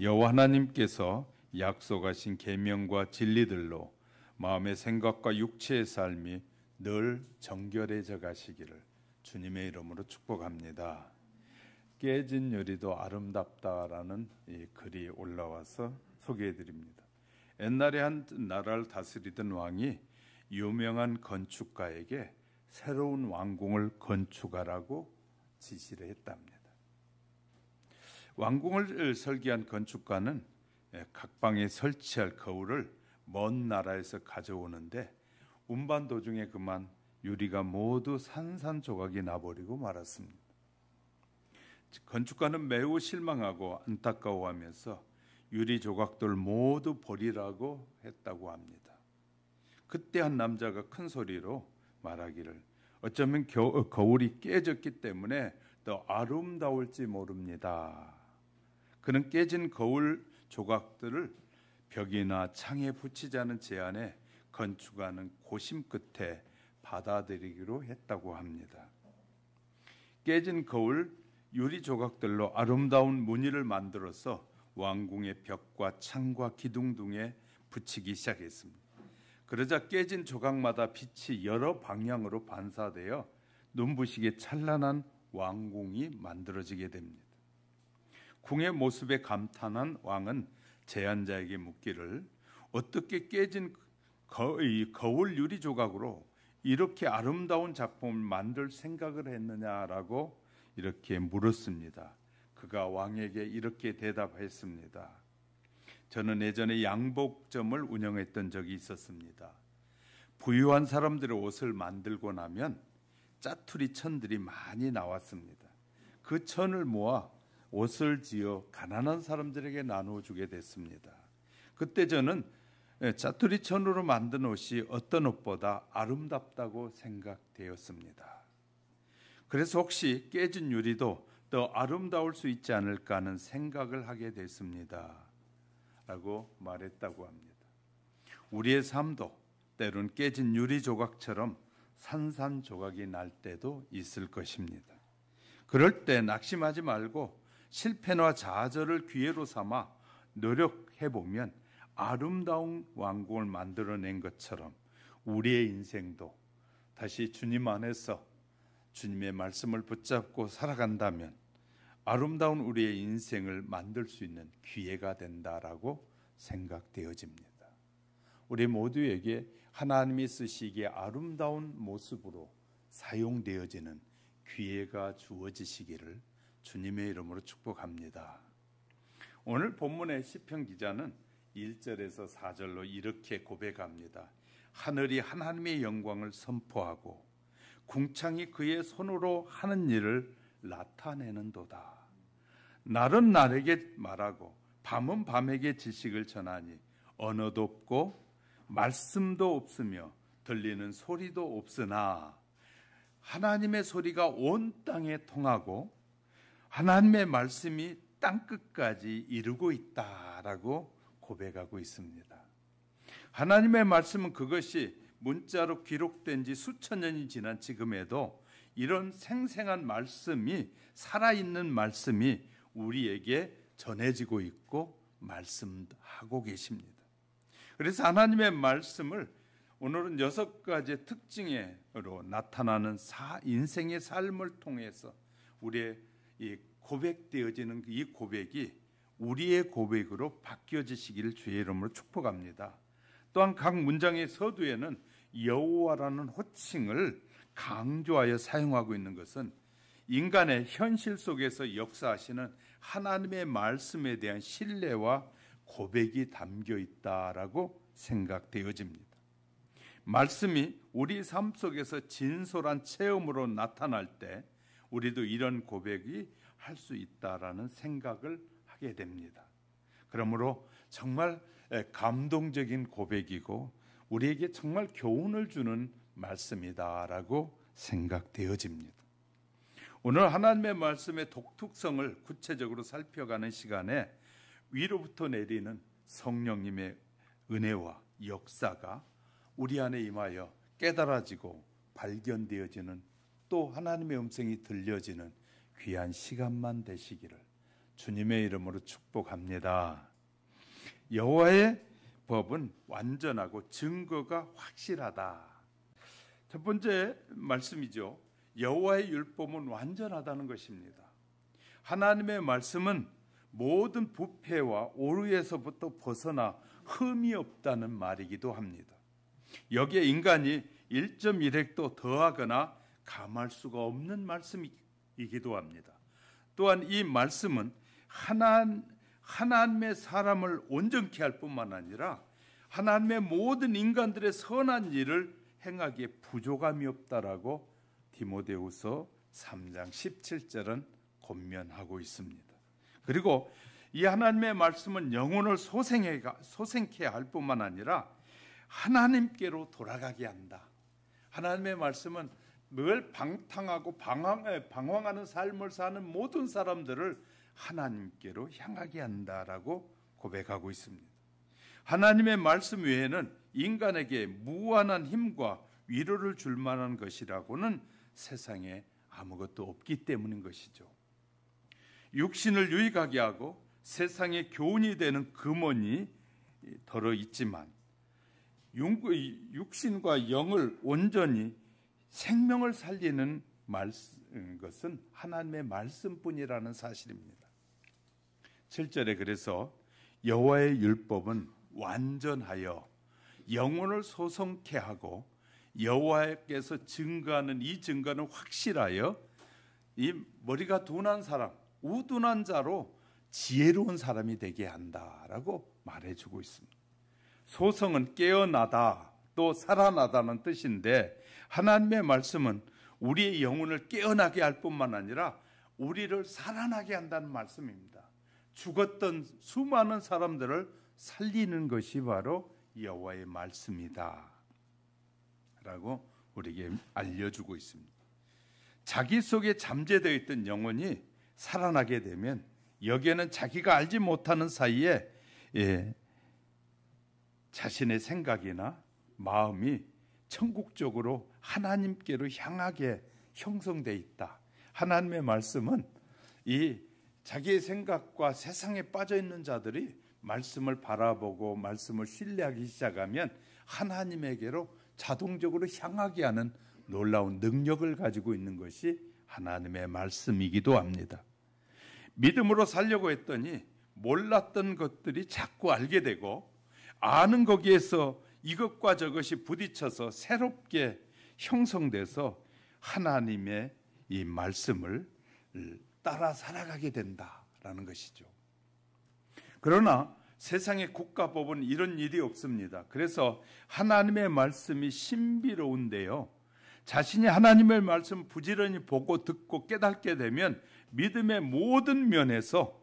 여호와 하나님께서 약속하신 계명과 진리들로 마음의 생각과 육체의 삶이 늘 정결해져 가시기를 주님의 이름으로 축복합니다. 깨진 유리도 아름답다라는 이 글이 올라와서 소개해 드립니다. 옛날에 한 나라를 다스리던 왕이 유명한 건축가에게 새로운 왕궁을 건축하라고 지시를 했답니다. 왕궁을 설계한 건축가는 각 방에 설치할 거울을 먼 나라에서 가져오는데 운반 도중에 그만 유리가 모두 산산조각이 나버리고 말았습니다. 건축가는 매우 실망하고 안타까워하면서 유리 조각들 모두 버리라고 했다고 합니다. 그때 한 남자가 큰 소리로 말하기를 어쩌면 거울이 깨졌기 때문에 더 아름다울지 모릅니다. 그는 깨진 거울 조각들을 벽이나 창에 붙이자는 제안에 건축가는 고심 끝에 받아들이기로 했다고 합니다. 깨진 거울 유리 조각들로 아름다운 무늬를 만들어서 왕궁의 벽과 창과 기둥 등에 붙이기 시작했습니다. 그러자 깨진 조각마다 빛이 여러 방향으로 반사되어 눈부시게 찬란한 왕궁이 만들어지게 됩니다. 궁의 모습에 감탄한 왕은 제안자에게 묻기를 어떻게 깨진 거울 유리 조각으로 이렇게 아름다운 작품을 만들 생각을 했느냐라고 이렇게 물었습니다. 그가 왕에게 이렇게 대답했습니다. 저는 예전에 양복점을 운영했던 적이 있었습니다. 부유한 사람들의 옷을 만들고 나면 짜투리 천들이 많이 나왔습니다. 그 천을 모아 옷을 지어 가난한 사람들에게 나누어주게 됐습니다. 그때 저는 짜투리 천으로 만든 옷이 어떤 옷보다 아름답다고 생각되었습니다. 그래서 혹시 깨진 유리도 더 아름다울 수 있지 않을까 하는 생각을 하게 됐습니다. 라고 말했다고 합니다. 우리의 삶도 때론 깨진 유리 조각처럼 산산조각이 날 때도 있을 것입니다. 그럴 때 낙심하지 말고 실패나 좌절을 기회로 삼아 노력해보면 아름다운 왕궁을 만들어낸 것처럼 우리의 인생도 다시 주님 안에서 주님의 말씀을 붙잡고 살아간다면 아름다운 우리의 인생을 만들 수 있는 기회가 된다라고 생각되어집니다. 우리 모두에게 하나님이 쓰시기에 아름다운 모습으로 사용되어지는 기회가 주어지시기를 주님의 이름으로 축복합니다. 오늘 본문의 시편 기자는 1절에서 4절로 이렇게 고백합니다. 하늘이 하나님의 영광을 선포하고 궁창이 그의 손으로 하는 일을 나타내는도다. 날은 날에게 말하고 밤은 밤에게 지식을 전하니 언어도 없고 말씀도 없으며 들리는 소리도 없으나 하나님의 소리가 온 땅에 통하고 하나님의 말씀이 땅끝까지 이루고 있다라고 고백하고 있습니다. 하나님의 말씀은 그것이 문자로 기록된 지 수천 년이 지난 지금에도 이런 생생한 말씀이 살아있는 말씀이 우리에게 전해지고 있고 말씀하고 계십니다. 그래서 하나님의 말씀을 오늘은 6가지의 특징으로 나타나는 인생의 삶을 통해서 우리의 이 고백되어지는 이 고백이 우리의 고백으로 바뀌어지시기를 주의 이름으로 축복합니다. 또한 각 문장의 서두에는 여호와라는 호칭을 강조하여 사용하고 있는 것은 인간의 현실 속에서 역사하시는 하나님의 말씀에 대한 신뢰와 고백이 담겨 있다라고 생각되어집니다. 말씀이 우리 삶 속에서 진솔한 체험으로 나타날 때 우리도 이런 고백이 할 수 있다라는 생각을 하게 됩니다. 그러므로 정말 감동적인 고백이고 우리에게 정말 교훈을 주는 말씀이다라고 생각되어집니다. 오늘 하나님의 말씀의 독특성을 구체적으로 살펴가는 시간에 위로부터 내리는 성령님의 은혜와 역사가 우리 안에 임하여 깨달아지고 발견되어지는 또 하나님의 음성이 들려지는 귀한 시간만 되시기를 주님의 이름으로 축복합니다. 여호와의 법은 완전하고 증거가 확실하다. 첫 번째 말씀이죠. 여호와의 율법은 완전하다는 것입니다. 하나님의 말씀은 모든 부패와 오류에서부터 벗어나 흠이 없다는 말이기도 합니다. 여기에 인간이 1.1획도 더하거나 감할 수가 없는 말씀이기도 합니다. 또한 이 말씀은 하나님의 사람을 온전케 할 뿐만 아니라 하나님의 모든 인간들의 선한 일을 행하기에 부족함이 없다라고 디모데후서 3장 17절은 권면하고 있습니다. 그리고 이 하나님의 말씀은 영혼을 소생케 할 뿐만 아니라 하나님께로 돌아가게 한다. 하나님의 말씀은 늘 방탕하고 방황하는 삶을 사는 모든 사람들을 하나님께로 향하게 한다라고 고백하고 있습니다. 하나님의 말씀 외에는 인간에게 무한한 힘과 위로를 줄 만한 것이라고는 세상에 아무것도 없기 때문인 것이죠. 육신을 유익하게 하고 세상에 교훈이 되는 금원이 덜어 있지만 육신과 영을 온전히 생명을 살리는 것은 하나님의 말씀뿐이라는 사실입니다. 7절에 그래서 여호와의 율법은 완전하여 영혼을 소성케 하고 여호와께서 증거하는 이 증거는 확실하여 이 머리가 둔한 사람, 우둔한 자로 지혜로운 사람이 되게 한다라고 말해주고 있습니다. 소성은 깨어나다 또 살아나다는 뜻인데 하나님의 말씀은 우리의 영혼을 깨어나게 할 뿐만 아니라 우리를 살아나게 한다는 말씀입니다. 죽었던 수많은 사람들을 살리는 것이 바로 여호와의 말씀이다 라고 우리에게 알려주고 있습니다. 자기 속에 잠재되어 있던 영혼이 살아나게 되면 여기에는 자기가 알지 못하는 사이에 자신의 생각이나 마음이 천국적으로 하나님께로 향하게 형성되어 있다. 하나님의 말씀은 이 자기의 생각과 세상에 빠져 있는 자들이 말씀을 바라보고 말씀을 신뢰하기 시작하면 하나님에게로 자동적으로 향하게 하는 놀라운 능력을 가지고 있는 것이 하나님의 말씀이기도 합니다. 믿음으로 살려고 했더니 몰랐던 것들이 자꾸 알게 되고 아는 거기에서 이것과 저것이 부딪혀서 새롭게 형성돼서 하나님의 이 말씀을 따라 살아가게 된다라는 것이죠. 그러나 세상의 국가법은 이런 일이 없습니다. 그래서 하나님의 말씀이 신비로운데요. 자신이 하나님의 말씀 부지런히 보고 듣고 깨닫게 되면 믿음의 모든 면에서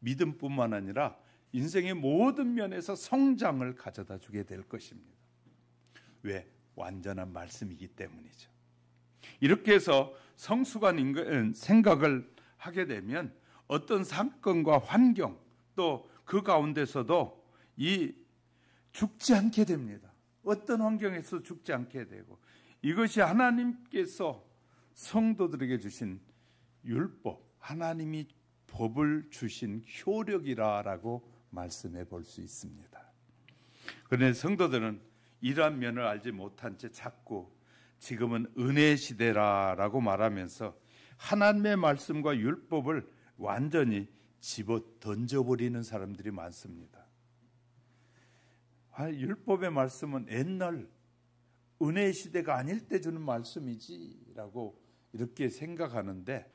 믿음뿐만 아니라 인생의 모든 면에서 성장을 가져다 주게 될 것입니다. 왜? 완전한 말씀이기 때문이죠. 이렇게 해서 성숙한 생각을 하게 되면 어떤 사건과 환경 또 그 가운데서도 죽지 않게 됩니다. 어떤 환경에서 죽지 않게 되고 이것이 하나님께서 성도들에게 주신 율법, 하나님이 법을 주신 효력이라고 말씀해 볼 수 있습니다. 그런데 성도들은 이러한 면을 알지 못한 채 자꾸 지금은 은혜의 시대라고 말하면서 하나님의 말씀과 율법을 완전히 집어 던져버리는 사람들이 많습니다. 율법의 말씀은 옛날 은혜의 시대가 아닐 때 주는 말씀이지라고 이렇게 생각하는데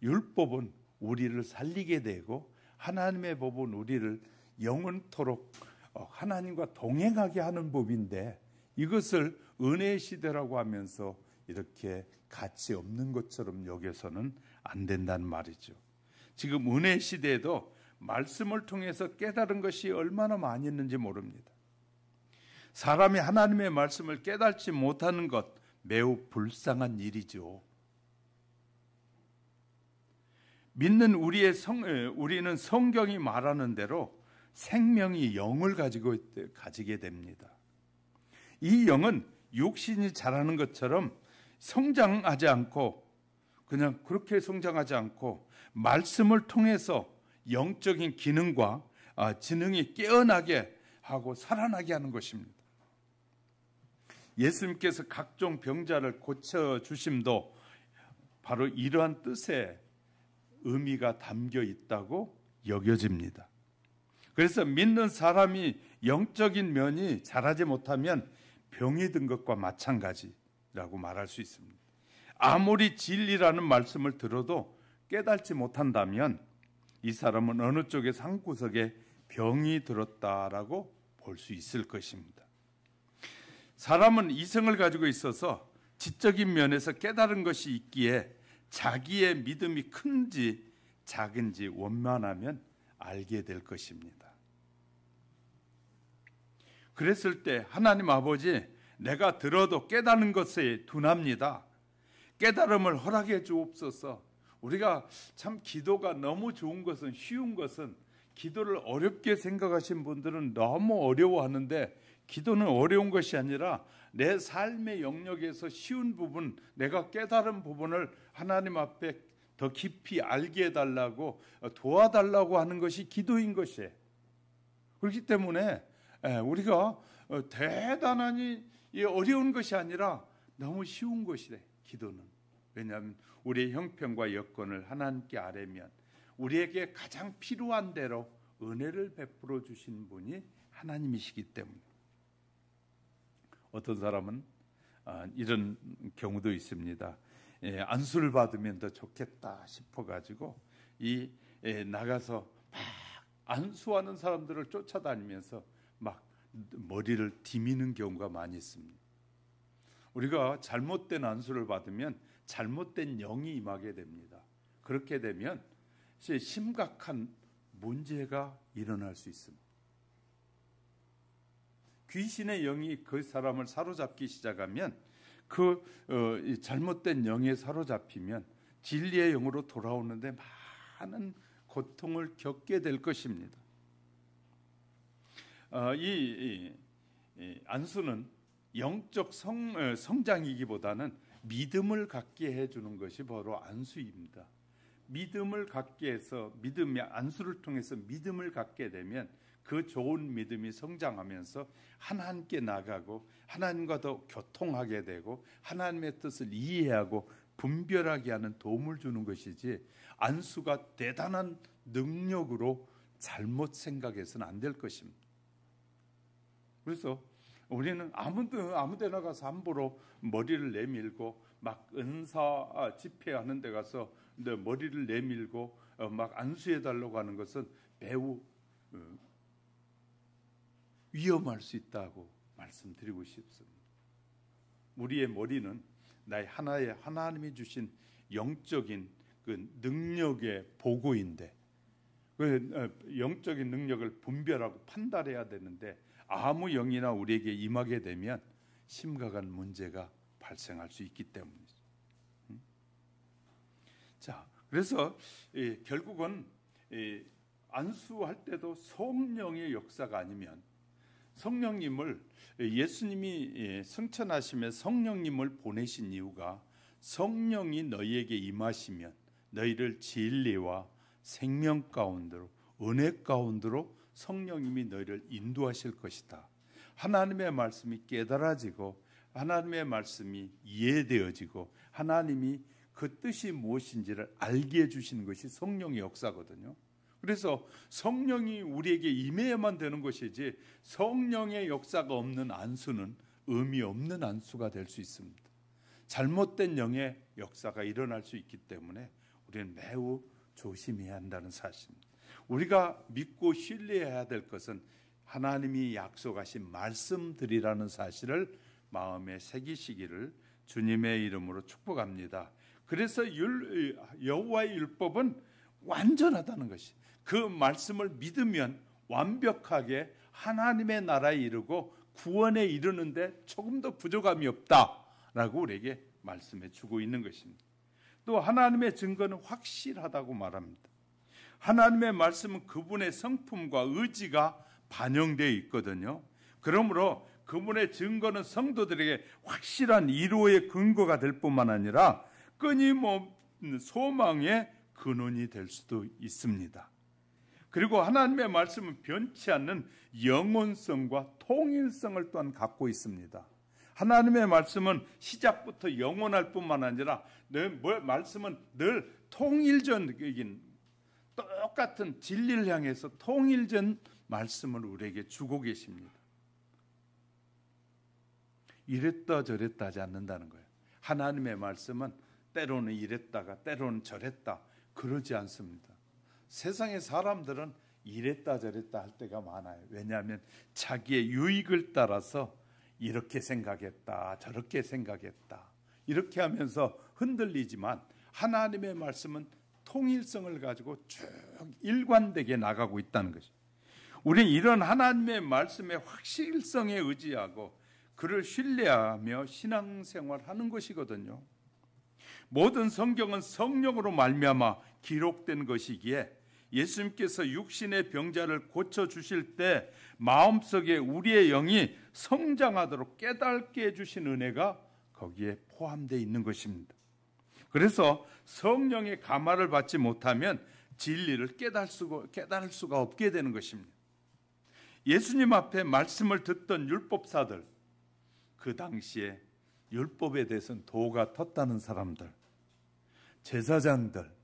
율법은 우리를 살리게 되고 하나님의 법은 우리를 영원토록 하나님과 동행하게 하는 법인데 이것을 은혜의 시대라고 하면서 이렇게 가치 없는 것처럼 여겨서는 안 된다는 말이죠. 지금 은혜의 시대에도 말씀을 통해서 깨달은 것이 얼마나 많이 있는지 모릅니다. 사람이 하나님의 말씀을 깨닫지 못하는 것 매우 불쌍한 일이죠. 믿는 우리는 성경이 말하는 대로 생명이 영을 가지게 됩니다. 이 영은 육신이 자라는 것처럼 성장하지 않고 그냥 그렇게 성장하지 않고 말씀을 통해서 영적인 기능과 지능이 깨어나게 하고 살아나게 하는 것입니다. 예수님께서 각종 병자를 고쳐주심도 바로 이러한 뜻의 의미가 담겨 있다고 여겨집니다. 그래서 믿는 사람이 영적인 면이 자라지 못하면 병이 든 것과 마찬가지라고 말할 수 있습니다. 아무리 진리라는 말씀을 들어도 깨닫지 못한다면 이 사람은 어느 쪽에서 한 구석에 병이 들었다라고 볼 수 있을 것입니다. 사람은 이성을 가지고 있어서 지적인 면에서 깨달은 것이 있기에 자기의 믿음이 큰지 작은지 원만하면 알게 될 것입니다. 그랬을 때 하나님 아버지, 내가 들어도 깨닫는 것에 둔합니다. 깨달음을 허락해 주옵소서. 우리가 참 기도가 너무 좋은 것은, 쉬운 것은, 기도를 어렵게 생각하신 분들은 너무 어려워하는데, 기도는 어려운 것이 아니라 내 삶의 영역에서 쉬운 부분, 내가 깨달은 부분을 하나님 앞에 더 깊이 알게 해달라고, 도와달라고 하는 것이 기도인 것이에요. 그렇기 때문에 우리가 대단하니 어려운 것이 아니라 너무 쉬운 것이래, 기도는. 왜냐하면 우리의 형편과 여건을 하나님께 아뢰면 우리에게 가장 필요한 대로 은혜를 베풀어 주신 분이 하나님이시기 때문에. 어떤 사람은 이런 경우도 있습니다. 안수를 받으면 더 좋겠다 싶어가지고 나가서 막 안수하는 사람들을 쫓아다니면서 막 머리를 디미는 경우가 많이 있습니다. 우리가 잘못된 안수를 받으면 잘못된 영이 임하게 됩니다. 그렇게 되면 심각한 문제가 일어날 수 있습니다. 귀신의 영이 그 사람을 사로잡기 시작하면 잘못된 영에 사로잡히면 진리의 영으로 돌아오는데 많은 고통을 겪게 될 것입니다. 안수는 영적 성장이기보다는 믿음을 갖게 해주는 것이 바로 안수입니다. 믿음을 갖게 해서 안수를 통해서 믿음을 갖게 되면 그 좋은 믿음이 성장하면서 하나님께 나가고 하나님과 더 교통하게 되고 하나님의 뜻을 이해하고 분별하게 하는 도움을 주는 것이지, 안수가 대단한 능력으로 잘못 생각해서는 안 될 것입니다. 그래서 우리는 아무 데나 가서 함부로 머리를 내밀고 막 은사 집회하는 데 가서 머리를 내밀고 막 안수해 달라고 하는 것은 매우 위험할 수 있다고 말씀드리고 싶습니다. 우리의 머리는 하나님이 주신 영적인 그 능력의 보고인데, 그 영적인 능력을 분별하고 판단해야 되는데 아무 영이나 우리에게 임하게 되면 심각한 문제가 발생할 수 있기 때문이죠. 자, 그래서 결국은 안수할 때도 성령의 역사가 아니면, 성령님을 예수님이 승천하시며 성령님을 보내신 이유가 성령이 너희에게 임하시면 너희를 진리와 생명 가운데로, 은혜 가운데로 성령님이 너희를 인도하실 것이다. 하나님의 말씀이 깨달아지고 하나님의 말씀이 이해되어지고 하나님이 그 뜻이 무엇인지를 알게 해주시는 것이 성령의 역사거든요. 그래서 성령이 우리에게 임해야만 되는 것이지, 성령의 역사가 없는 안수는 의미 없는 안수가 될 수 있습니다. 잘못된 영의 역사가 일어날 수 있기 때문에 우리는 매우 조심해야 한다는 사실입니다. 우리가 믿고 신뢰해야 될 것은 하나님이 약속하신 말씀들이라는 사실을 마음에 새기시기를 주님의 이름으로 축복합니다. 그래서 여호와의 율법은 완전하다는 것이, 그 말씀을 믿으면 완벽하게 하나님의 나라에 이르고 구원에 이르는데 조금 더 부족함이 없다라고 우리에게 말씀해 주고 있는 것입니다. 또 하나님의 증거는 확실하다고 말합니다. 하나님의 말씀은 그분의 성품과 의지가 반영되어 있거든요. 그러므로 그분의 증거는 성도들에게 확실한 위로의 근거가 될 뿐만 아니라 끊임없는 소망의 근원이 될 수도 있습니다. 그리고 하나님의 말씀은 변치 않는 영원성과 통일성을 또한 갖고 있습니다. 하나님의 말씀은 시작부터 영원할 뿐만 아니라 말씀은 늘 통일적인 똑같은 진리를 향해서 통일된 말씀을 우리에게 주고 계십니다. 이랬다 저랬다 하지 않는다는 거예요. 하나님의 말씀은 때로는 이랬다가 때로는 저랬다 그러지 않습니다. 세상의 사람들은 이랬다 저랬다 할 때가 많아요. 왜냐하면 자기의 유익을 따라서 이렇게 생각했다 저렇게 생각했다 이렇게 하면서 흔들리지만 하나님의 말씀은 통일성을 가지고 쭉 일관되게 나가고 있다는 것이죠. 우리는 이런 하나님의 말씀의 확실성에 의지하고 그를 신뢰하며 신앙생활하는 것이거든요. 모든 성경은 성령으로 말미암아 기록된 것이기에 예수님께서 육신의 병자를 고쳐주실 때 마음속에 우리의 영이 성장하도록 깨닫게 해주신 은혜가 거기에 포함되어 있는 것입니다. 그래서 성령의 감화를 받지 못하면 진리를 깨달을 수가 없게 되는 것입니다. 예수님 앞에 말씀을 듣던 율법사들, 그 당시에 율법에 대해서는 도가 텄다는 사람들, 제사장들,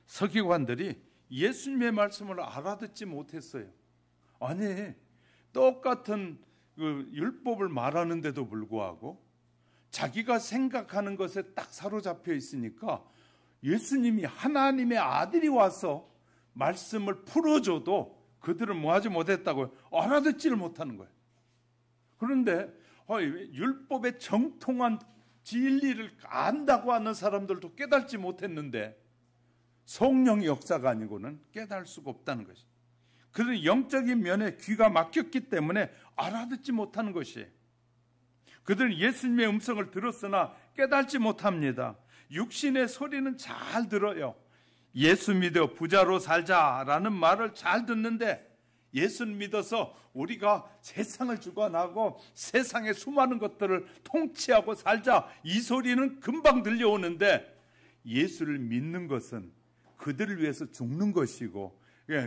서기관들이 예수님의 말씀을 알아듣지 못했어요. 아니, 똑같은 그 율법을 말하는데도 불구하고 자기가 생각하는 것에 딱 사로잡혀 있으니까 예수님이 하나님의 아들이 와서 말씀을 풀어줘도 그들은 뭐하지 못했다고요? 알아듣지를 못하는 거예요. 그런데 율법의 정통한 진리를 안다고 하는 사람들도 깨닫지 못했는데 성령의 역사가 아니고는 깨달을 수가 없다는 것이에요. 그들은 영적인 면에 귀가 막혔기 때문에 알아듣지 못하는 것이에요. 그들은 예수님의 음성을 들었으나 깨닫지 못합니다. 육신의 소리는 잘 들어요. 예수 믿어 부자로 살자라는 말을 잘 듣는데 예수 믿어서 우리가 세상을 주관하고 세상의 수많은 것들을 통치하고 살자 이 소리는 금방 들려오는데 예수를 믿는 것은 그들을 위해서 죽는 것이고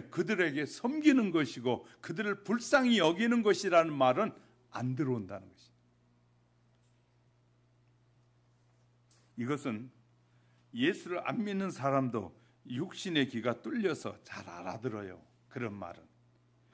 그들에게 섬기는 것이고 그들을 불쌍히 여기는 것이라는 말은 안 들어온다는 것이죠. 이것은 예수를 안 믿는 사람도 육신의 귀가 뚫려서 잘 알아들어요. 그런 말은.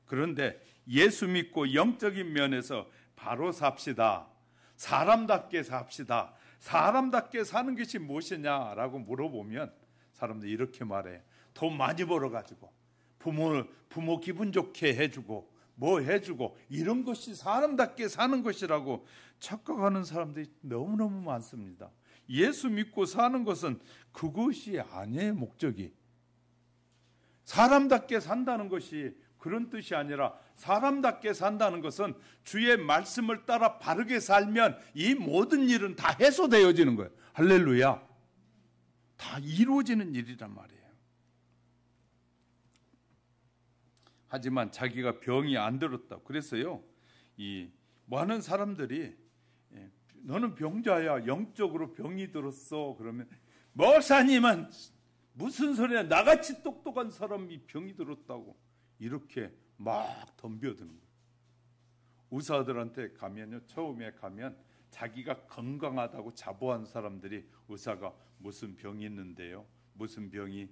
그런데 예수 믿고 영적인 면에서 바로 삽시다. 사람답게 삽시다. 사람답게 사는 것이 무엇이냐라고 물어보면 사람들이 이렇게 말해요. 돈 많이 벌어가지고 부모 기분 좋게 해주고 뭐 해주고 이런 것이 사람답게 사는 것이라고 착각하는 사람들이 너무너무 많습니다. 예수 믿고 사는 것은 그것이 아니에요. 목적이 사람답게 산다는 것이 그런 뜻이 아니라 사람답게 산다는 것은 주의 말씀을 따라 바르게 살면 이 모든 일은 다 해소되어지는 거예요. 할렐루야. 다 이루어지는 일이란 말이에요. 하지만 자기가 병이 안 들었다. 그래서요, 많은 사람들이 너는 병자야. 영적으로 병이 들었어. 그러면 목사님은 무슨 소리야. 나같이 똑똑한 사람이 병이 들었다고 이렇게 막 덤벼드는 거예요. 의사들한테 가면요, 처음에 가면 자기가 건강하다고 자부한 사람들이 의사가 무슨 병이 있는데요, 무슨 병이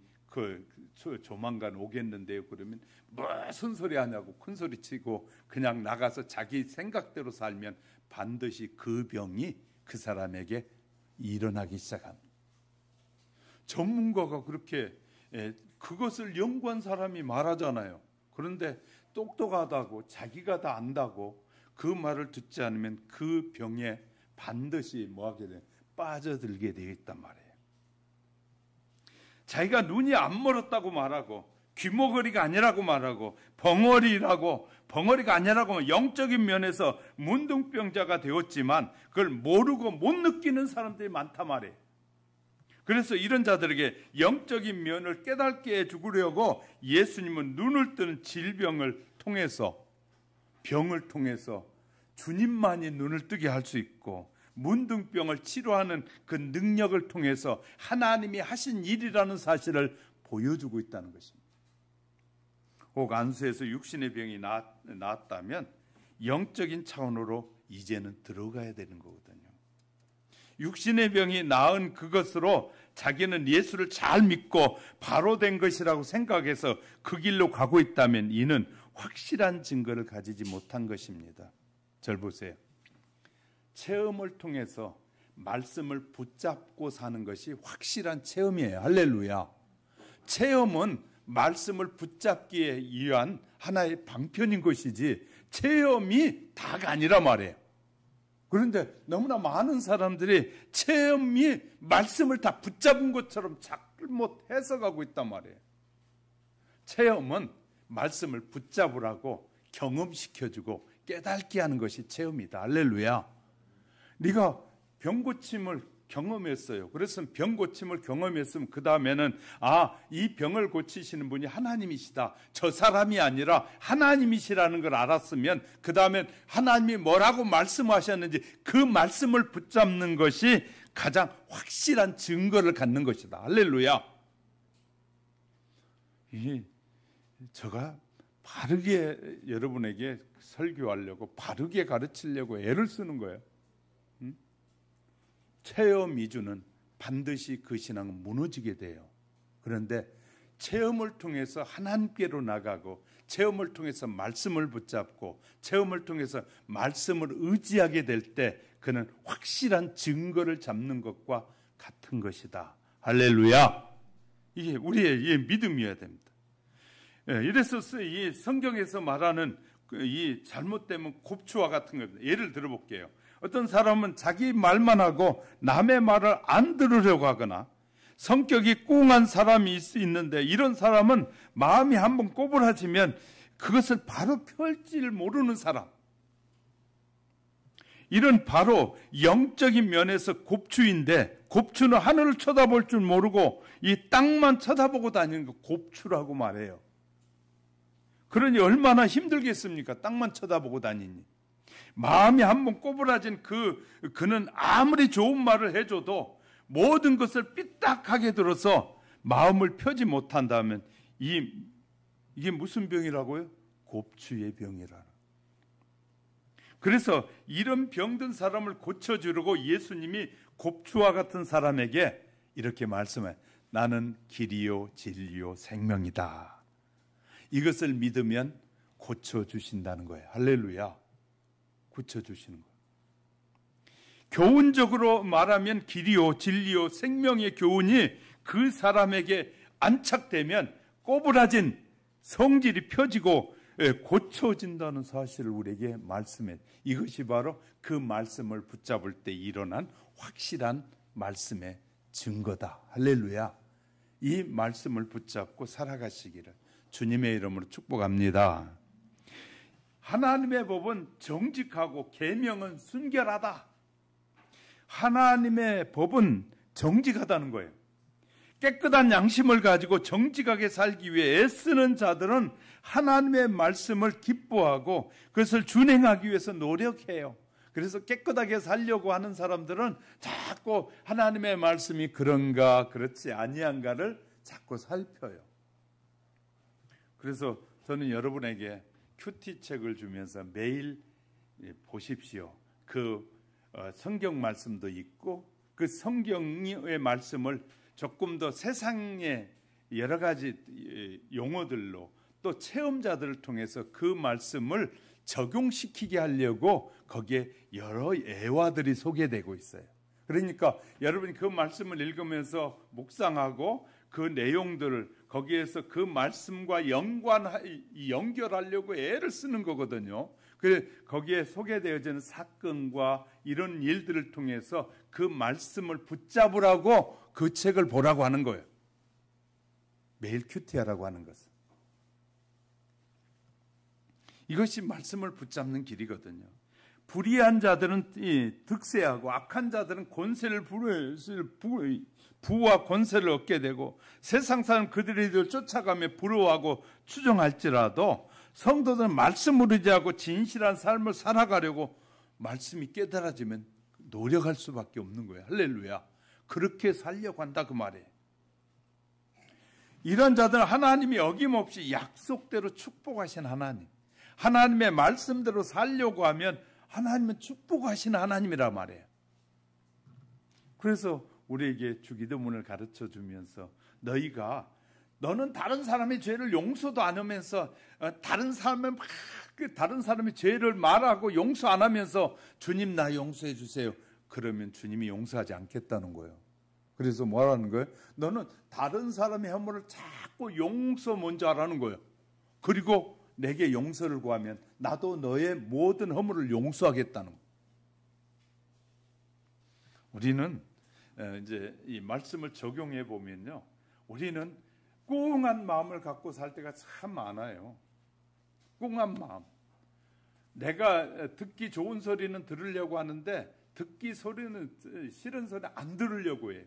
조만간 오겠는데요, 그러면 무슨 소리 하냐고 큰 소리 치고 그냥 나가서 자기 생각대로 살면 반드시 그 병이 그 사람에게 일어나기 시작합니다. 전문가가 그렇게 그것을 연구한 사람이 말하잖아요. 그런데 똑똑하다고 자기가 다 안다고 그 말을 듣지 않으면 그 병에 반드시 뭐하게 돼? 빠져들게 되어 있단 말이에요. 자기가 눈이 안 멀었다고 말하고 귀머거리가 아니라고 말하고 벙어리가 아니라고 영적인 면에서 문둥병자가 되었지만 그걸 모르고 못 느끼는 사람들이 많단 말이에요. 그래서 이런 자들에게 영적인 면을 깨닫게 해주려고 예수님은 눈을 뜨는 질병을 통해서 병을 통해서 주님만이 눈을 뜨게 할 수 있고 문둥병을 치료하는 그 능력을 통해서 하나님이 하신 일이라는 사실을 보여주고 있다는 것입니다. 혹 안수에서 육신의 병이 나았다면 영적인 차원으로 이제는 들어가야 되는 거거든요. 육신의 병이 나은 그것으로 자기는 예수를 잘 믿고 바로 된 것이라고 생각해서 그 길로 가고 있다면 이는 확실한 증거를 가지지 못한 것입니다. 절 보세요. 체험을 통해서 말씀을 붙잡고 사는 것이 확실한 체험이에요. 할렐루야. 체험은 말씀을 붙잡기에 위한 하나의 방편인 것이지 체험이 다가 아니라 말이에요. 그런데 너무나 많은 사람들이 체험이 말씀을 다 붙잡은 것처럼 잘못 해석하고 있단 말이에요. 체험은 말씀을 붙잡으라고 경험시켜주고 깨닫게 하는 것이 체험이다. 할렐루야. 네가 병 고침을 경험했어요. 그래서 병 고침을 경험했으면 그 다음에는 이 병을 고치시는 분이 하나님이시다. 저 사람이 아니라 하나님이시라는 걸 알았으면 그 다음엔 하나님이 뭐라고 말씀하셨는지 그 말씀을 붙잡는 것이 가장 확실한 증거를 갖는 것이다. 할렐루야. 제가 바르게 여러분에게 설교하려고 바르게 가르치려고 애를 쓰는 거예요. 체험 위주는 반드시 그 신앙은 무너지게 돼요. 그런데 체험을 통해서 하나님께로 나가고 체험을 통해서 말씀을 붙잡고 체험을 통해서 말씀을 의지하게 될 때 그는 확실한 증거를 잡는 것과 같은 것이다. 할렐루야. 이게 우리의 믿음이어야 됩니다. 이래서 이 성경에서 말하는 이 잘못되면 곱추와 같은 겁니다. 예를 들어볼게요. 어떤 사람은 자기 말만 하고 남의 말을 안 들으려고 하거나 성격이 꽁한 사람이 있는데 이런 사람은 마음이 한번 꼬부라지면 그것을 바로 펼지를 모르는 사람. 이런 바로 영적인 면에서 곱추인데 곱추는 하늘을 쳐다볼 줄 모르고 이 땅만 쳐다보고 다니는 거 곱추라고 말해요. 그러니 얼마나 힘들겠습니까? 땅만 쳐다보고 다니니. 마음이 한번 꼬부라진 그는 아무리 좋은 말을 해줘도 모든 것을 삐딱하게 들어서 마음을 펴지 못한다면 이게 무슨 병이라고요? 곱추의 병이라. 그래서 이런 병든 사람을 고쳐주려고 예수님이 곱추와 같은 사람에게 이렇게 말씀해. 나는 길이요 진리요 생명이다. 이것을 믿으면 고쳐주신다는 거예요. 할렐루야. 고쳐주시는 거예요. 교훈적으로 말하면 길이요 진리요 생명의 교훈이 그 사람에게 안착되면 꼬부라진 성질이 펴지고 고쳐진다는 사실을 우리에게 말씀해. 이것이 바로 그 말씀을 붙잡을 때 일어난 확실한 말씀의 증거다. 할렐루야. 이 말씀을 붙잡고 살아가시기를 주님의 이름으로 축복합니다. 하나님의 법은 정직하고 계명은 순결하다. 하나님의 법은 정직하다는 거예요. 깨끗한 양심을 가지고 정직하게 살기 위해 애쓰는 자들은 하나님의 말씀을 기뻐하고 그것을 준행하기 위해서 노력해요. 그래서 깨끗하게 살려고 하는 사람들은 자꾸 하나님의 말씀이 그런가 그렇지 아니한가를 자꾸 살펴요. 그래서 저는 여러분에게 큐티 책을 주면서 매일 보십시오. 그 성경 말씀도 있고 그 성경의 말씀을 조금 더 세상의 여러 가지 용어들로 또 체험자들을 통해서 그 말씀을 적용시키게 하려고 거기에 여러 예화들이 소개되고 있어요. 그러니까 여러분이 그 말씀을 읽으면서 묵상하고 그 내용들을 거기에서 그 말씀과 연결하려고 애를 쓰는 거거든요. 그래서 거기에 소개되어지는 사건과 이런 일들을 통해서 그 말씀을 붙잡으라고 그 책을 보라고 하는 거예요. 매일 큐티하라고 하는 것은. 이것이 말씀을 붙잡는 길이거든요. 불의한 자들은 득세하고 악한 자들은 권세를 부와 권세를 얻게 되고 세상 사람 그들을 쫓아가며 부러워하고 추종할지라도 성도들은 말씀을 의지하고 진실한 삶을 살아가려고 말씀이 깨달아지면 노력할 수밖에 없는 거예요. 할렐루야. 그렇게 살려고 한다 그 말이에요. 이런 자들은 하나님이 어김없이 약속대로 축복하신 하나님, 하나님의 말씀대로 살려고 하면 하나님은 축복하신 하나님이란 말이에요. 그래서 우리에게 주기도문을 가르쳐 주면서 너는 다른 사람의 죄를 용서도 안 하면서 다른 사람의 죄를 말하고 용서 안 하면서 주님 나 용서해 주세요. 그러면 주님이 용서하지 않겠다는 거예요. 그래서 뭐라는 거예요? 너는 다른 사람의 허물을 자꾸 용서 먼저 하라는 거예요. 그리고 내게 용서를 구하면 나도 너의 모든 허물을 용서하겠다는 거예요. 우리는 이제 이 말씀을 적용해 보면요, 우리는 꽁한 마음을 갖고 살 때가 참 많아요. 꽁한 마음. 내가 듣기 좋은 소리는 들으려고 하는데 듣기 싫은 소리 안 들으려고 해요.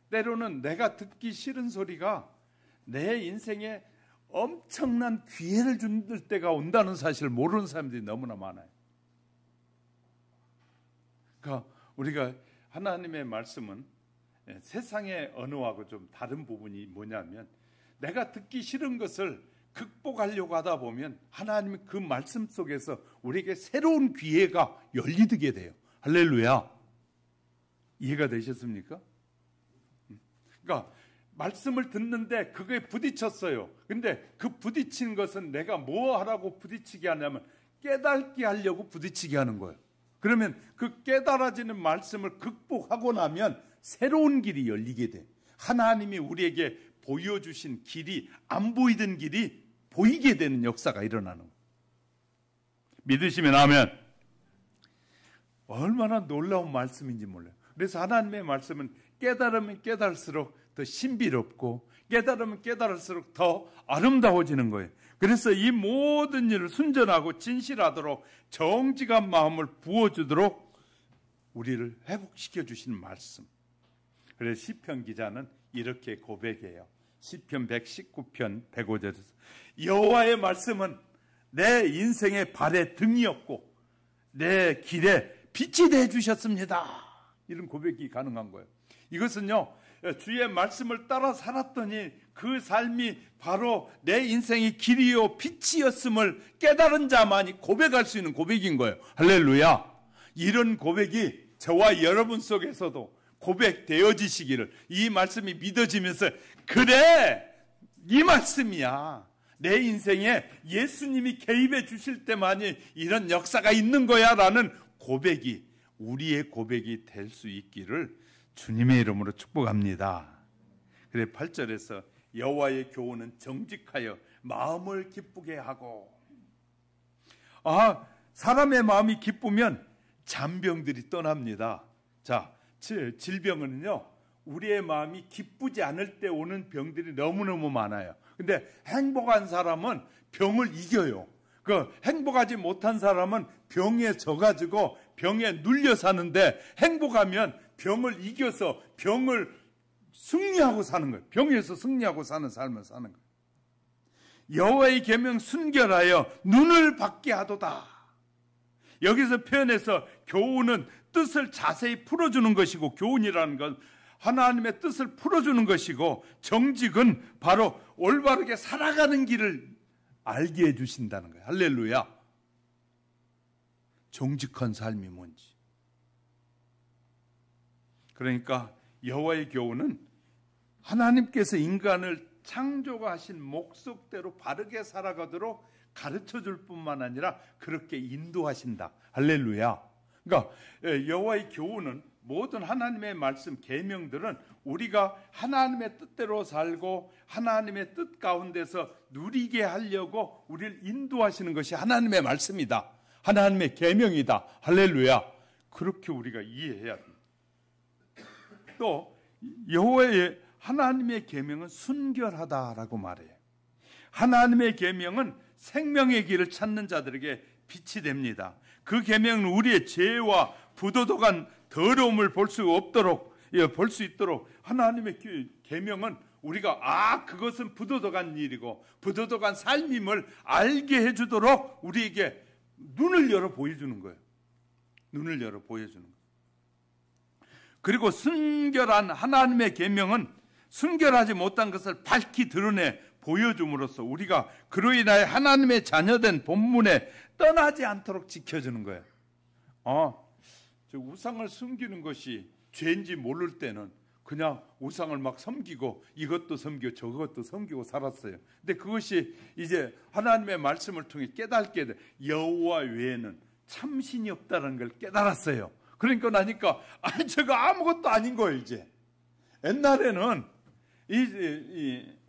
때로는 내가 듣기 싫은 소리가 내 인생에 엄청난 기회를 줄 때가 온다는 사실을 모르는 사람들이 너무나 많아요. 그러니까 우리가 하나님의 말씀은 세상의 언어하고 좀 다른 부분이 뭐냐면, 내가 듣기 싫은 것을 극복하려고 하다 보면 하나님은 그 말씀 속에서 우리에게 새로운 기회가 열리게 돼요. 할렐루야. 이해가 되셨습니까? 그러니까 말씀을 듣는데 그게 부딪혔어요. 근데 그 부딪힌 것은 내가 뭐 하라고 부딪히게 하냐면 깨닫게 하려고 부딪히게 하는 거예요. 그러면 그 깨달아지는 말씀을 극복하고 나면 새로운 길이 열리게 돼. 하나님이 우리에게 보여주신 길이, 안 보이던 길이 보이게 되는 역사가 일어나는 거예요. 믿으시면 아멘. 얼마나 놀라운 말씀인지 몰라요. 그래서 하나님의 말씀은 깨달으면 깨달을수록 더 신비롭고, 깨달으면 깨달을수록 더 아름다워지는 거예요. 그래서 이 모든 일을 순전하고 진실하도록 정직한 마음을 부어주도록 우리를 회복시켜 주시는 말씀. 그래서 시편 기자는 이렇게 고백해요. 시편 119편 105절에서 여호와의 말씀은 내 인생의 발의 등이었고 내 길에 빛이 되어 주셨습니다. 이런 고백이 가능한 거예요. 이것은요, 주의 말씀을 따라 살았더니 그 삶이 바로 내 인생의 길이요 빛이었음을 깨달은 자만이 고백할 수 있는 고백인 거예요. 할렐루야. 이런 고백이 저와 여러분 속에서도 고백되어지시기를, 이 말씀이 믿어지면서 그래, 이 말씀이야, 내 인생에 예수님이 개입해 주실 때만이 이런 역사가 있는 거야 라는 고백이 우리의 고백이 될 수 있기를 주님의 이름으로 축복합니다. 그래 8절에서 여호와의 교훈은 정직하여 마음을 기쁘게 하고, 사람의 마음이 기쁘면 잔병들이 떠납니다. 자, 질병은요, 우리의 마음이 기쁘지 않을 때 오는 병들이 너무너무 많아요. 근데 행복한 사람은 병을 이겨요. 그 행복하지 못한 사람은 병에 져가지고 병에 눌려 사는데, 행복하면 병을 이겨서 병을 승리하고 사는 거예요. 병에서 승리하고 사는 삶을 사는 거예요. 여호와의 계명 순결하여 눈을 받게 하도다. 여기서 표현해서 교훈은 뜻을 자세히 풀어주는 것이고, 교훈이라는 건 하나님의 뜻을 풀어주는 것이고, 정직은 바로 올바르게 살아가는 길을 알게 해주신다는 거예요. 할렐루야. 정직한 삶이 뭔지. 그러니까 여호와의 교훈은 하나님께서 인간을 창조하신 목적대로 바르게 살아가도록 가르쳐줄 뿐만 아니라 그렇게 인도하신다. 할렐루야. 그러니까 여호와의 교훈은, 모든 하나님의 말씀 계명들은 우리가 하나님의 뜻대로 살고 하나님의 뜻 가운데서 누리게 하려고 우리를 인도하시는 것이 하나님의 말씀이다. 하나님의 계명이다. 할렐루야. 그렇게 우리가 이해해야 합니다. 또 여호와의 하나님의 계명은 순결하다라고 말해요. 하나님의 계명은 생명의 길을 찾는 자들에게 빛이 됩니다. 그 계명은 우리의 죄와 부도덕한 더러움을 볼 수 있도록 하나님의 계명은 우리가 그것은 부도덕한 일이고 부도덕한 삶임을 알게 해주도록 우리에게 눈을 열어 보여주는 거예요. 눈을 열어 보여주는 거예요. 그리고 순결한 하나님의 계명은 순결하지 못한 것을 밝히 드러내 보여줌으로써 우리가 그로 인하여 하나님의 자녀된 본문에 떠나지 않도록 지켜주는 거예요. 저 우상을 숨기는 것이 죄인지 모를 때는 그냥 우상을 막 섬기고 이것도 섬기고 저것도 섬기고 살았어요. 근데 그것이 이제 하나님의 말씀을 통해 깨닫게 돼. 여호와 외에는 참신이 없다는 걸 깨달았어요. 그러니까 나니까 저거 아무것도 아닌 거예요. 이제 옛날에는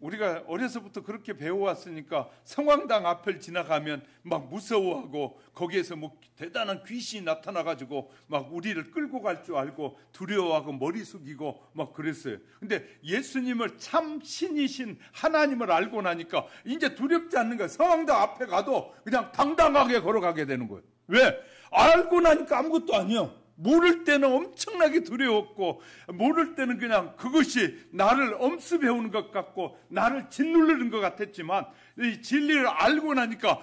우리가 어려서부터 그렇게 배워왔으니까 성황당 앞을 지나가면 막 무서워하고 거기에서 뭐 대단한 귀신이 나타나가지고 막 우리를 끌고 갈 줄 알고 두려워하고 머리 숙이고 막 그랬어요. 근데 예수님을 참 신이신 하나님을 알고 나니까 이제 두렵지 않는 거예요. 성황당 앞에 가도 그냥 당당하게 걸어가게 되는 거예요. 왜? 알고 나니까 아무것도 아니에요. 모를 때는 엄청나게 두려웠고 모를 때는 그냥 그것이 나를 엄습해오는 것 같고 나를 짓누르는 것 같았지만 이 진리를 알고 나니까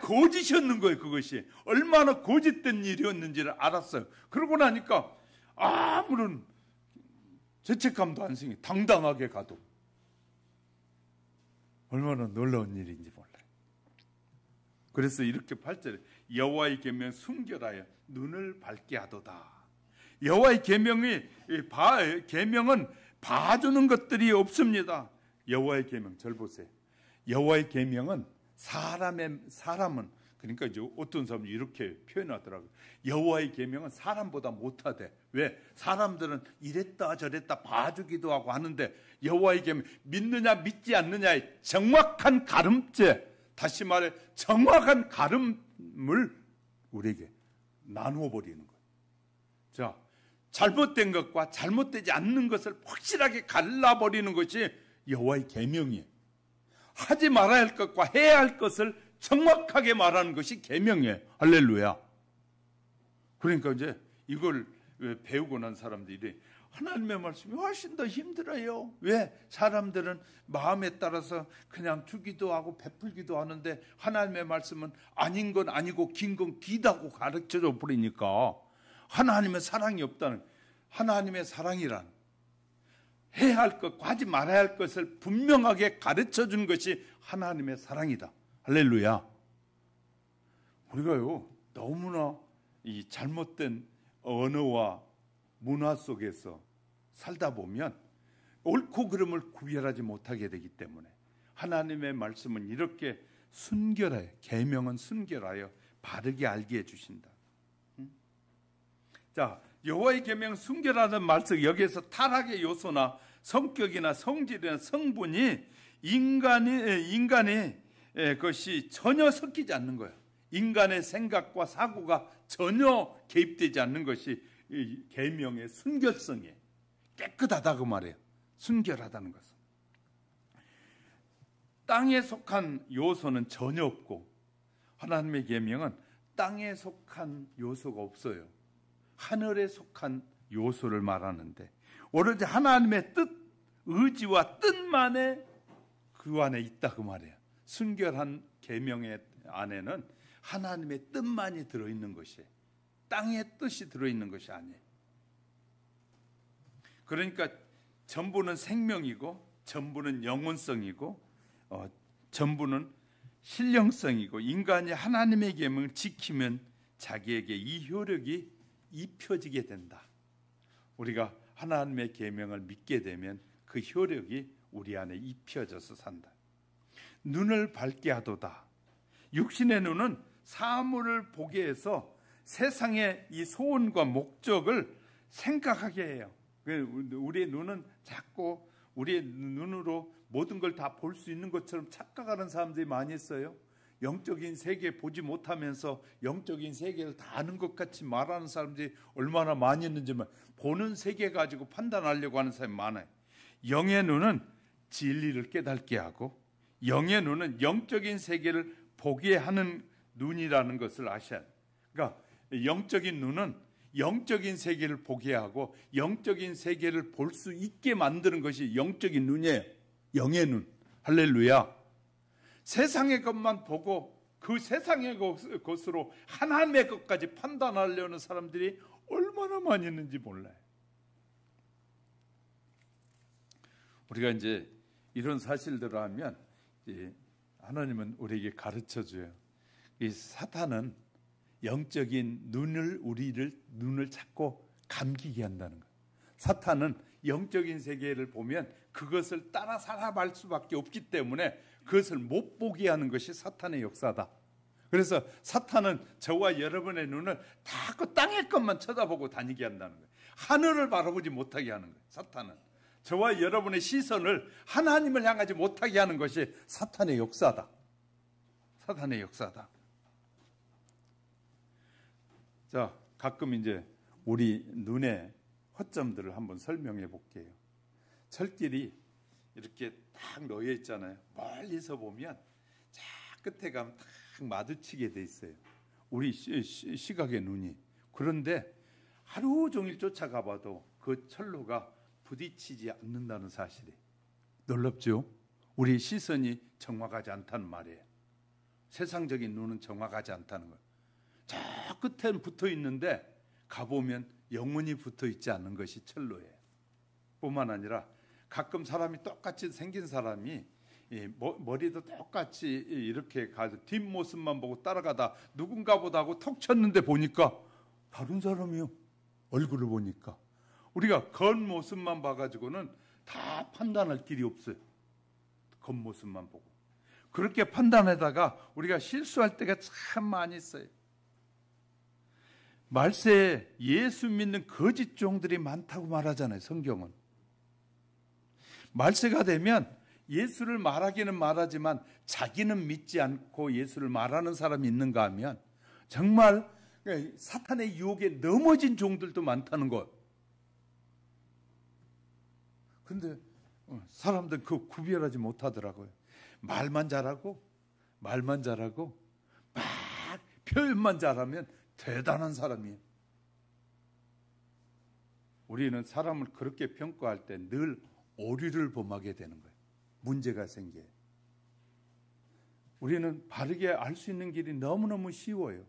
거짓이었는 거예요. 그것이 얼마나 거짓된 일이었는지를 알았어요. 그러고 나니까 아무런 죄책감도 안 생겨. 당당하게 가도 얼마나 놀라운 일인지 몰라요. 그래서 이렇게 8절에 여호와의 계명 순결하여 눈을 밝게 하도다. 여호와의 계명은 봐주는 것들이 없습니다. 여호와의 계명 절 보세요. 여호와의 계명은 사람은 그러니까 이제 어떤 사람이 이렇게 표현하더라고요. 여호와의 계명은 사람보다 못하대. 왜? 사람들은 이랬다 저랬다 봐주기도 하고 하는데 여호와의 계명 믿느냐 믿지 않느냐의 정확한 가름째, 다시 말해 정확한 가름을 우리에게 나누어 버리는 거예요. 자, 잘못된 것과 잘못되지 않는 것을 확실하게 갈라버리는 것이 여호와의 계명이에요. 하지 말아야 할 것과 해야 할 것을 정확하게 말하는 것이 계명이에요. 할렐루야. 그러니까 이제 이걸 배우고 난 사람들이 하나님의 말씀이 훨씬 더 힘들어요. 왜? 사람들은 마음에 따라서 그냥 주기도 하고 베풀기도 하는데 하나님의 말씀은 아닌 건 아니고 긴 건 기다고 가르쳐줘 버리니까 하나님의 사랑이 없다는, 하나님의 사랑이란 해야 할 것과 하지 말아야 할 것을 분명하게 가르쳐 준 것이 하나님의 사랑이다. 할렐루야. 우리가요 너무나 이 잘못된 언어와 문화 속에서 살다 보면 옳고 그름을 구별하지 못하게 되기 때문에 하나님의 말씀은 이렇게 순결하여, 계명은 순결하여 바르게 알게 해주신다. 자, 여호와의 계명 순결하는 말씀, 여기에서 타락의 요소나 성격이나 성질이나 성분이 인간의 것이 전혀 섞이지 않는 거예요. 인간의 생각과 사고가 전혀 개입되지 않는 것이 이 계명의 순결성이에요. 깨끗하다고 말해요. 순결하다는 것은. 땅에 속한 요소는 전혀 없고 하나님의 계명은 땅에 속한 요소가 없어요. 하늘에 속한 요소를 말하는데 오로지 하나님의 뜻, 의지와 뜻만에 그 안에 있다 그 말이에요. 순결한 계명의 안에는 하나님의 뜻만이 들어있는 것이에요. 땅의 뜻이 들어있는 것이 아니에요. 그러니까 전부는 생명이고 전부는 영혼성이고 전부는 신령성이고 인간이 하나님의 계명을 지키면 자기에게 이 효력이 입혀지게 된다. 우리가 하나님의 계명을 믿게 되면 그 효력이 우리 안에 입혀져서 산다. 눈을 밝게 하도다. 육신의 눈은 사물을 보게 해서 세상의 이 소원과 목적을 생각하게 해요. 우리의 눈은 자꾸 우리의 눈으로 모든 걸 다 볼 수 있는 것처럼 착각하는 사람들이 많이 있어요. 영적인 세계 보지 못하면서 영적인 세계를 다 아는 것 같이 말하는 사람들이 얼마나 많이 있는지만 보는 세계 가지고 판단하려고 하는 사람이 많아요. 영의 눈은 진리를 깨닫게 하고 영의 눈은 영적인 세계를 보게 하는 눈이라는 것을 아셔야 해요. 그러니까 영적인 눈은 영적인 세계를 보게 하고 영적인 세계를 볼 수 있게 만드는 것이 영적인 눈이에요. 영의 눈. 할렐루야. 세상의 것만 보고 그 세상의 것으로 하나님의 것까지 판단하려는 사람들이 얼마나 많이 있는지 몰라요. 우리가 이제 이런 사실들을 하면 하나님은 우리에게 가르쳐줘요. 이 사탄은 영적인 우리를 눈을 자꾸 감기게 한다는 거예요. 사탄은 영적인 세계를 보면 그것을 따라 살아갈 수밖에 없기 때문에 그것을 못 보게 하는 것이 사탄의 역사다. 그래서 사탄은 저와 여러분의 눈을 다 그 땅의 것만 쳐다보고 다니게 한다는 거예요. 하늘을 바라보지 못하게 하는 거예요. 사탄은 저와 여러분의 시선을 하나님을 향하지 못하게 하는 것이 사탄의 역사다. 사탄의 역사다. 자, 가끔 이제 우리 눈의 허점들을 한번 설명해 볼게요. 철길이 이렇게 딱 놓여 있잖아요. 멀리서 보면 저 끝에 가면 딱 마주치게 돼 있어요. 우리 시각의 눈이. 그런데 하루 종일 쫓아가 봐도 그 철로가 부딪히지 않는다는 사실이 놀랍죠? 우리 시선이 정확하지 않다는 말이에요. 세상적인 눈은 정확하지 않다는 거예요. 저 끝에는 붙어 있는데 가보면 영원히 붙어 있지 않는 것이 철로예요. 뿐만 아니라 가끔 사람이 똑같이 생긴 사람이 머리도 똑같이 이렇게 가서 뒷모습만 보고 따라가다 누군가 보다 하고 턱 쳤는데 보니까 다른 사람이요. 얼굴을 보니까 우리가 겉모습만 봐가지고는 다 판단할 길이 없어요. 겉모습만 보고 그렇게 판단하다가 우리가 실수할 때가 참 많이 있어요. 말세에 예수 믿는 거짓 종들이 많다고 말하잖아요. 성경은. 말세가 되면 예수를 말하기는 말하지만 자기는 믿지 않고 예수를 말하는 사람이 있는가 하면 정말 사탄의 유혹에 넘어진 종들도 많다는 것. 근데 사람들은 그거 구별하지 못하더라고요. 말만 잘하고 막 표현만 잘하면 대단한 사람이에요. 우리는 사람을 그렇게 평가할 때 늘 오류를 범하게 되는 거예요. 문제가 생겨요. 우리는 바르게 알 수 있는 길이 너무너무 쉬워요.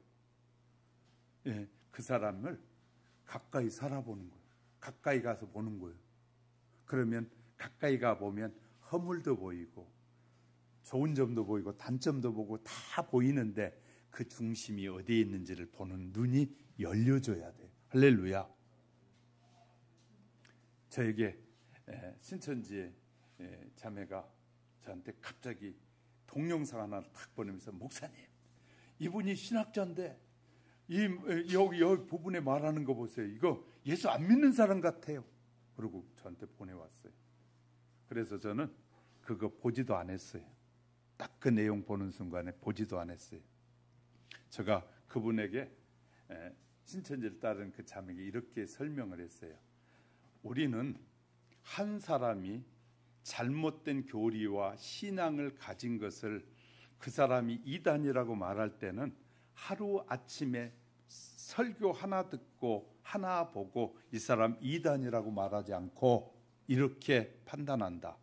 그 사람을 가까이 살아보는 거예요. 가까이 가서 보는 거예요. 그러면 가까이 가보면 허물도 보이고 좋은 점도 보이고 단점도 보고 다 보이는데 그 중심이 어디에 있는지를 보는 눈이 열려줘야 돼요. 할렐루야. 저에게 신천지의 자매가 저한테 갑자기 동영상 하나를 탁 보내면서 목사님, 이분이 신학자인데 여기 부분에 말하는 거 보세요. 이거 예수 안 믿는 사람 같아요. 그러고 저한테 보내왔어요. 그래서 저는 그거 보지도 안 했어요. 딱 그 내용 보는 순간에 보지도 안 했어요. 제가 그분에게 신천지를 따르는 그 자매에게 이렇게 설명을 했어요. 우리는 한 사람이 잘못된 교리와 신앙을 가진 것을 그 사람이 이단이라고 말할 때는 하루 아침에 설교 하나 듣고 하나 보고 이 사람 이단이라고 말하지 않고 이렇게 판단한다.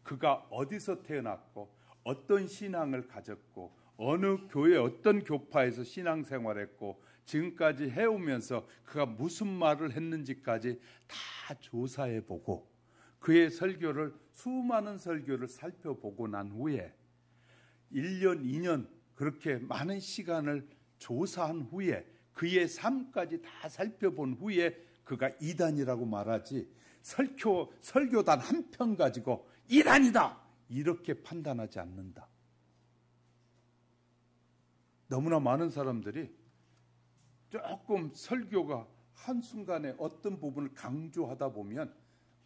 그가 어디서 태어났고 어떤 신앙을 가졌고 어느 교회 어떤 교파에서 신앙생활했고 지금까지 해오면서 그가 무슨 말을 했는지까지 다 조사해보고 그의 설교를 수많은 설교를 살펴보고 난 후에 1년, 2년 그렇게 많은 시간을 조사한 후에 그의 삶까지 다 살펴본 후에 그가 이단이라고 말하지 설교단 한 편 가지고 이단이다 이렇게 판단하지 않는다. 너무나 많은 사람들이 조금 설교가 한순간에 어떤 부분을 강조하다 보면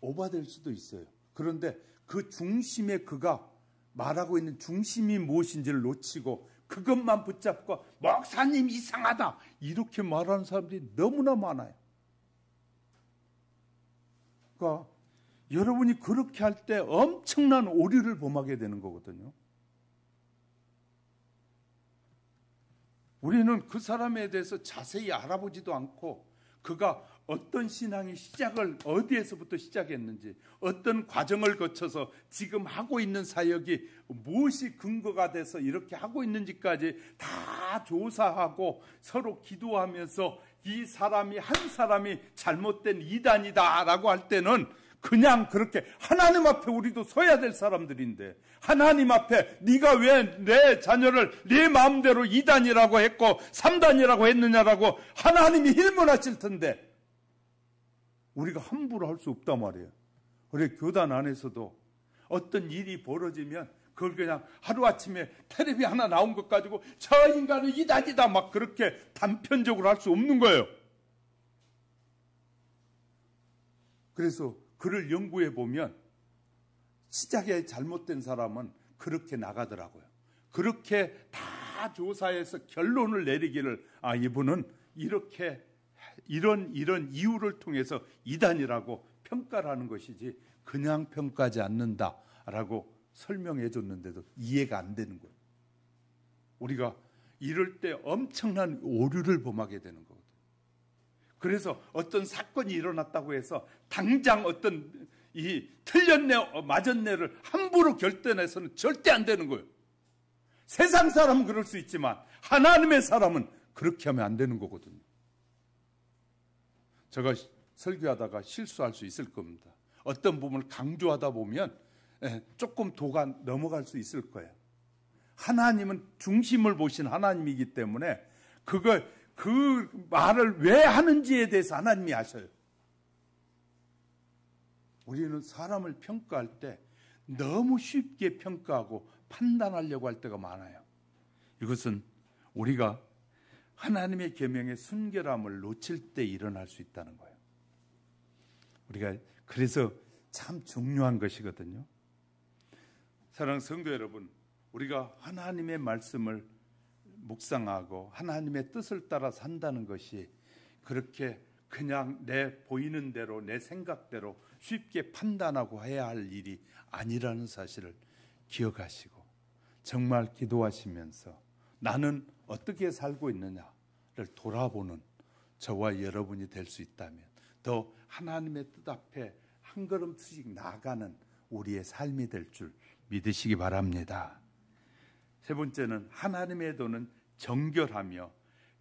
오버될 수도 있어요. 그런데 그 중심에 그가 말하고 있는 중심이 무엇인지를 놓치고 그것만 붙잡고 목사님 이상하다 이렇게 말하는 사람들이 너무나 많아요. 그러니까 여러분이 그렇게 할 때 엄청난 오류를 범하게 되는 거거든요. 우리는 그 사람에 대해서 자세히 알아보지도 않고 그가 어떤 신앙의 시작을 어디에서부터 시작했는지 어떤 과정을 거쳐서 지금 하고 있는 사역이 무엇이 근거가 돼서 이렇게 하고 있는지까지 다 조사하고 서로 기도하면서 이 사람이 한 사람이 잘못된 이단이다라고 할 때는 그냥 그렇게 하나님 앞에 우리도 서야 될 사람들인데, 하나님 앞에 네가 왜 내 자녀를 네 마음대로 2단이라고 했고 3단이라고 했느냐라고 하나님이 질문하실 텐데 우리가 함부로 할 수 없단 말이에요. 그래, 교단 안에서도 어떤 일이 벌어지면 그걸 그냥 하루아침에 텔레비 하나 나온 것 가지고 저 인간은 2단이다 막 그렇게 단편적으로 할 수 없는 거예요. 그래서 그를 연구해 보면 시작에 잘못된 사람은 그렇게 나가더라고요. 그렇게 다 조사해서 결론을 내리기를, 이분은 이렇게 이런 이유를 통해서 이단이라고 평가를 하는 것이지 그냥 평가하지 않는다라고 설명해 줬는데도 이해가 안 되는 거예요. 우리가 이럴 때 엄청난 오류를 범하게 되는 거거든요. 그래서 어떤 사건이 일어났다고 해서 당장 어떤 이 틀렸네 맞았네를 함부로 결단해서는 절대 안 되는 거예요. 세상 사람은 그럴 수 있지만 하나님의 사람은 그렇게 하면 안 되는 거거든요. 제가 설교하다가 실수할 수 있을 겁니다. 어떤 부분을 강조하다 보면 조금 도가 넘어갈 수 있을 거예요. 하나님은 중심을 보신 하나님이기 때문에 그 말을 왜 하는지에 대해서 하나님이 아셔요. 우리는 사람을 평가할 때 너무 쉽게 평가하고 판단하려고 할 때가 많아요. 이것은 우리가 하나님의 계명의 순결함을 놓칠 때 일어날 수 있다는 거예요. 우리가 그래서 참 중요한 것이거든요. 사랑하는 성도 여러분, 우리가 하나님의 말씀을 묵상하고 하나님의 뜻을 따라 산다는 것이 그렇게 그냥 내 보이는 대로 내 생각대로 쉽게 판단하고 해야 할 일이 아니라는 사실을 기억하시고 정말 기도하시면서 나는 어떻게 살고 있느냐를 돌아보는 저와 여러분이 될 수 있다면 더 하나님의 뜻 앞에 한 걸음씩 나아가는 우리의 삶이 될 줄 믿으시기 바랍니다. 세 번째는 하나님의 도는 정결하며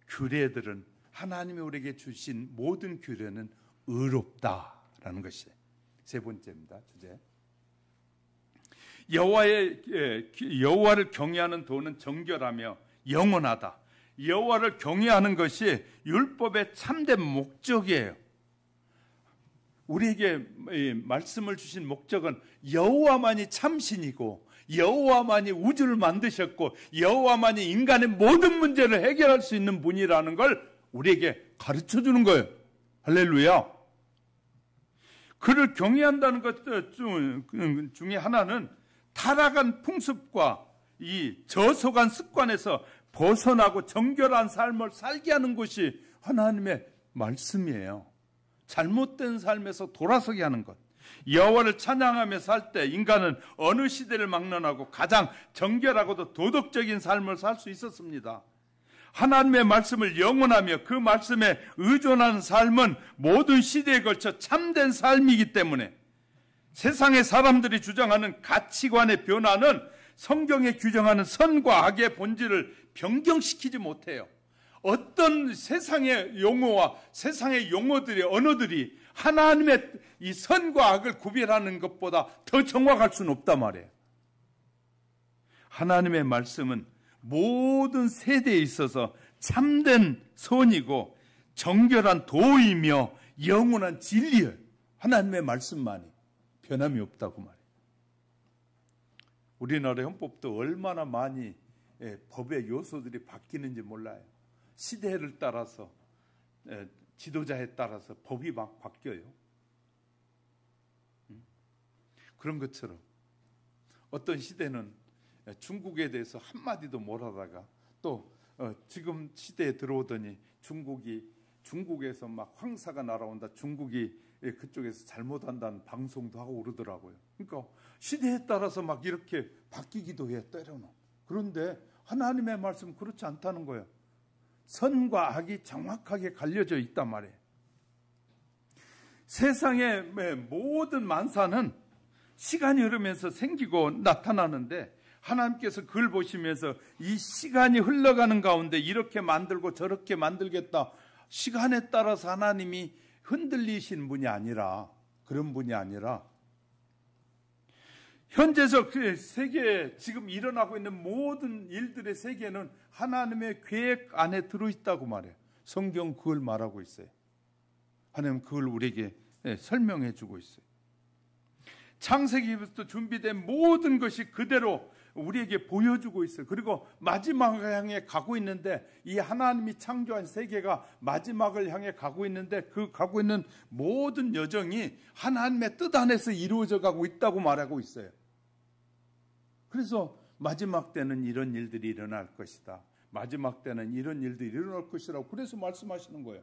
규례들은 하나님이 우리에게 주신 모든 규례는 의롭다라는 것이 세 번째입니다. 주제. 여호와를 경외하는 도는 정결하며 영원하다. 여호와를 경외하는 것이 율법의 참된 목적이에요. 우리에게 말씀을 주신 목적은 여호와만이 참신이고 여호와만이 우주를 만드셨고 여호와만이 인간의 모든 문제를 해결할 수 있는 분이라는 걸 우리에게 가르쳐 주는 거예요. 할렐루야. 그를 경외한다는 것 중에 하나는 타락한 풍습과 이 저속한 습관에서 벗어나고 정결한 삶을 살게 하는 것이 하나님의 말씀이에요. 잘못된 삶에서 돌아서게 하는 것. 여호와를 찬양하며 살 때 인간은 어느 시대를 막론하고 가장 정결하고도 도덕적인 삶을 살 수 있었습니다. 하나님의 말씀을 영원하며 그 말씀에 의존하는 삶은 모든 시대에 걸쳐 참된 삶이기 때문에 세상의 사람들이 주장하는 가치관의 변화는 성경에 규정하는 선과 악의 본질을 변경시키지 못해요. 어떤 세상의 용어와 세상의 용어들이 언어들이 하나님의 이 선과 악을 구별하는 것보다 더 정확할 수는 없단 말이에요. 하나님의 말씀은 모든 세대에 있어서 참된 선이고 정결한 도이며 영원한 진리예요. 하나님의 말씀만이 변함이 없다고 말해요. 우리나라 헌법도 얼마나 많이 법의 요소들이 바뀌는지 몰라요. 시대를 따라서 지도자에 따라서 법이 막 바뀌어요. 그런 것처럼 어떤 시대는 중국에 대해서 한마디도 못하다가 또 지금 시대에 들어오더니 중국에서 막 황사가 날아온다. 중국이 그쪽에서 잘못한다는 방송도 하고 그러더라고요. 그러니까 시대에 따라서 막 이렇게 바뀌기도 해, 때로는. 그런데 하나님의 말씀은 그렇지 않다는 거예요. 선과 악이 정확하게 갈려져 있단 말이에요. 세상의 모든 만사는 시간이 흐르면서 생기고 나타나는데 하나님께서 그걸 보시면서 이 시간이 흘러가는 가운데 이렇게 만들고 저렇게 만들겠다. 시간에 따라서 하나님이 흔들리신 분이 아니라 그런 분이 아니라 현재적 세계에 지금 일어나고 있는 모든 일들의 세계는 하나님의 계획 안에 들어있다고 말해요. 성경 그걸 말하고 있어요. 하나님 그걸 우리에게 설명해 주고 있어요. 창세기부터 준비된 모든 것이 그대로 우리에게 보여주고 있어요. 그리고 마지막을 향해 가고 있는데, 이 하나님이 창조한 세계가 마지막을 향해 가고 있는데, 그 가고 있는 모든 여정이 하나님의 뜻 안에서 이루어져 가고 있다고 말하고 있어요. 그래서 마지막 때는 이런 일들이 일어날 것이다. 마지막 때는 이런 일들이 일어날 것이라고 그래서 말씀하시는 거예요.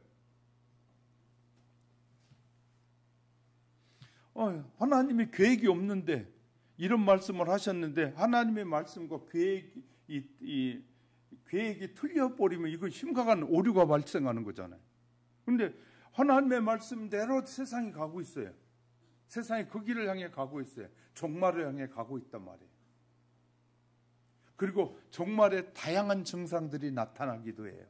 하나님이 계획이 없는데 이런 말씀을 하셨는데, 하나님의 말씀과 계획이 틀려버리면 이건 심각한 오류가 발생하는 거잖아요. 그런데 하나님의 말씀대로 세상이 가고 있어요. 세상이 그 길을 향해 가고 있어요. 종말을 향해 가고 있단 말이에요. 그리고 종말에 다양한 증상들이 나타나기도 해요.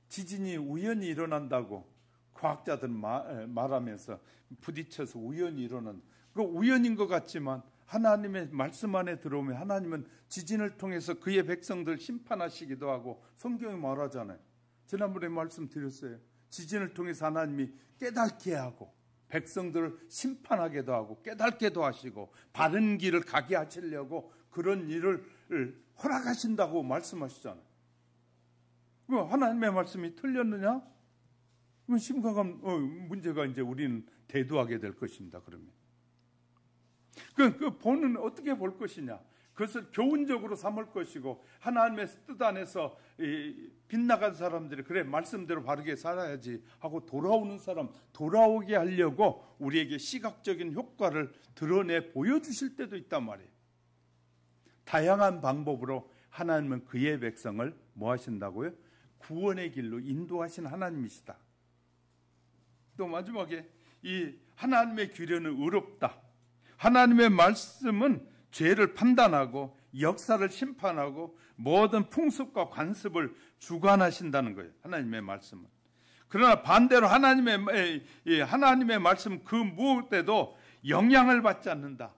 지진이 우연히 일어난다고 과학자들 말하면서 부딪혀서 우연히 일어난, 그 우연인 것 같지만 하나님의 말씀 안에 들어오면 하나님은 지진을 통해서 그의 백성들 심판하시기도 하고, 성경이 말하잖아요. 지난번에 말씀드렸어요. 지진을 통해서 하나님이 깨닫게 하고 백성들을 심판하기도 하고 깨닫게도 하시고 바른 길을 가게 하시려고 그런 일을 허락하신다고 말씀하시잖아요. 하나님의 말씀이 틀렸느냐? 그건 심각한 문제가 이제 우리는 대두하게 될 것입니다. 그러면 그 본은 어떻게 볼 것이냐? 그것을 교훈적으로 삼을 것이고, 하나님의 뜻 안에서 빗나간 사람들이 그래 말씀대로 바르게 살아야지 하고 돌아오는 사람 돌아오게 하려고 우리에게 시각적인 효과를 드러내 보여주실 때도 있단 말이에요. 다양한 방법으로 하나님은 그의 백성을 뭐 하신다고요? 구원의 길로 인도하신 하나님이시다. 또 마지막에 이 하나님의 규례는 의롭다. 하나님의 말씀은 죄를 판단하고 역사를 심판하고 모든 풍습과 관습을 주관하신다는 거예요. 하나님의 말씀은. 그러나 반대로 하나님의 말씀 그 무엇에도 영향을 받지 않는다.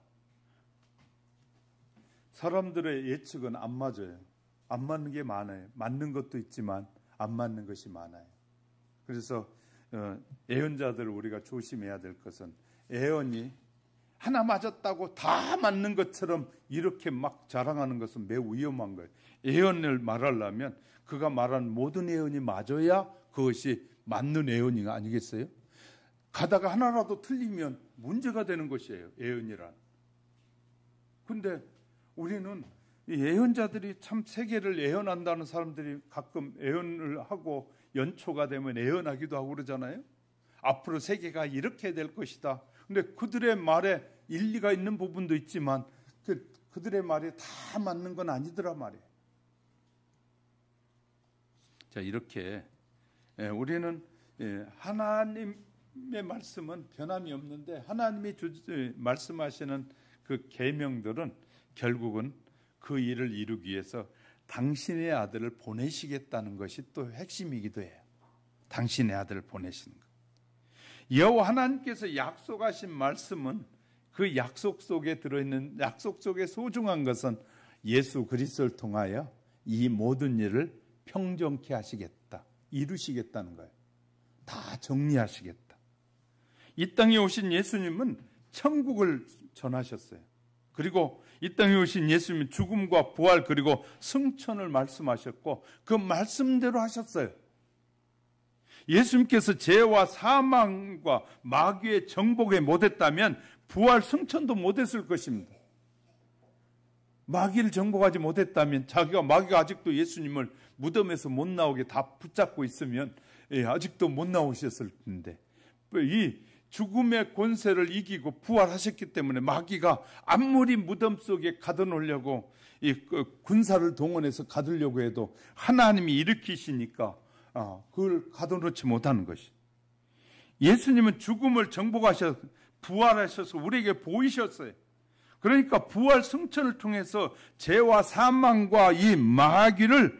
사람들의 예측은 안 맞아요. 안 맞는 게 많아요. 맞는 것도 있지만 안 맞는 것이 많아요. 그래서 예언자들을 우리가 조심해야 될 것은, 예언이 하나 맞았다고 다 맞는 것처럼 이렇게 막 자랑하는 것은 매우 위험한 거예요. 예언을 말하려면 그가 말하는 모든 예언이 맞아야 그것이 맞는 예언이 아니겠어요? 가다가 하나라도 틀리면 문제가 되는 것이에요, 예언이란. 그런데 우리는 예언자들이 참 세계를 예언한다는 사람들이 가끔 예언을 하고 연초가 되면 예언하기도 하고 그러잖아요. 앞으로 세계가 이렇게 될 것이다. 근데 그들의 말에 일리가 있는 부분도 있지만 그들의 말이 다 맞는 건 아니더라 말이에요. 자, 이렇게 우리는 하나님의 말씀은 변함이 없는데, 하나님이 말씀하시는 그 계명들은 결국은 그 일을 이루기 위해서 당신의 아들을 보내시겠다는 것이 또 핵심이기도 해요. 당신의 아들을 보내시는 것. 여호와 하나님께서 약속하신 말씀은, 그 약속 속에 들어있는 약속 속에 소중한 것은 예수 그리스도를 통하여 이 모든 일을 평정케 하시겠다, 이루시겠다는 거예요. 다 정리하시겠다. 이 땅에 오신 예수님은 천국을 전하셨어요. 그리고 이 땅에 오신 예수님은 죽음과 부활 그리고 승천을 말씀하셨고 그 말씀대로 하셨어요. 예수님께서 죄와 사망과 마귀의 정복에 못했다면 부활 승천도 못했을 것입니다. 마귀를 정복하지 못했다면, 마귀가 아직도 예수님을 무덤에서 못 나오게 다 붙잡고 있으면 아직도 못 나오셨을 텐데, 이 죽음의 권세를 이기고 부활하셨기 때문에 마귀가 아무리 무덤 속에 가둬놓으려고 군사를 동원해서 가두려고 해도 하나님이 일으키시니까 그걸 가둬놓지 못하는 것이. 예수님은 죽음을 정복하셔서 부활하셔서 우리에게 보이셨어요. 그러니까 부활 승천을 통해서 죄와 사망과 이 마귀를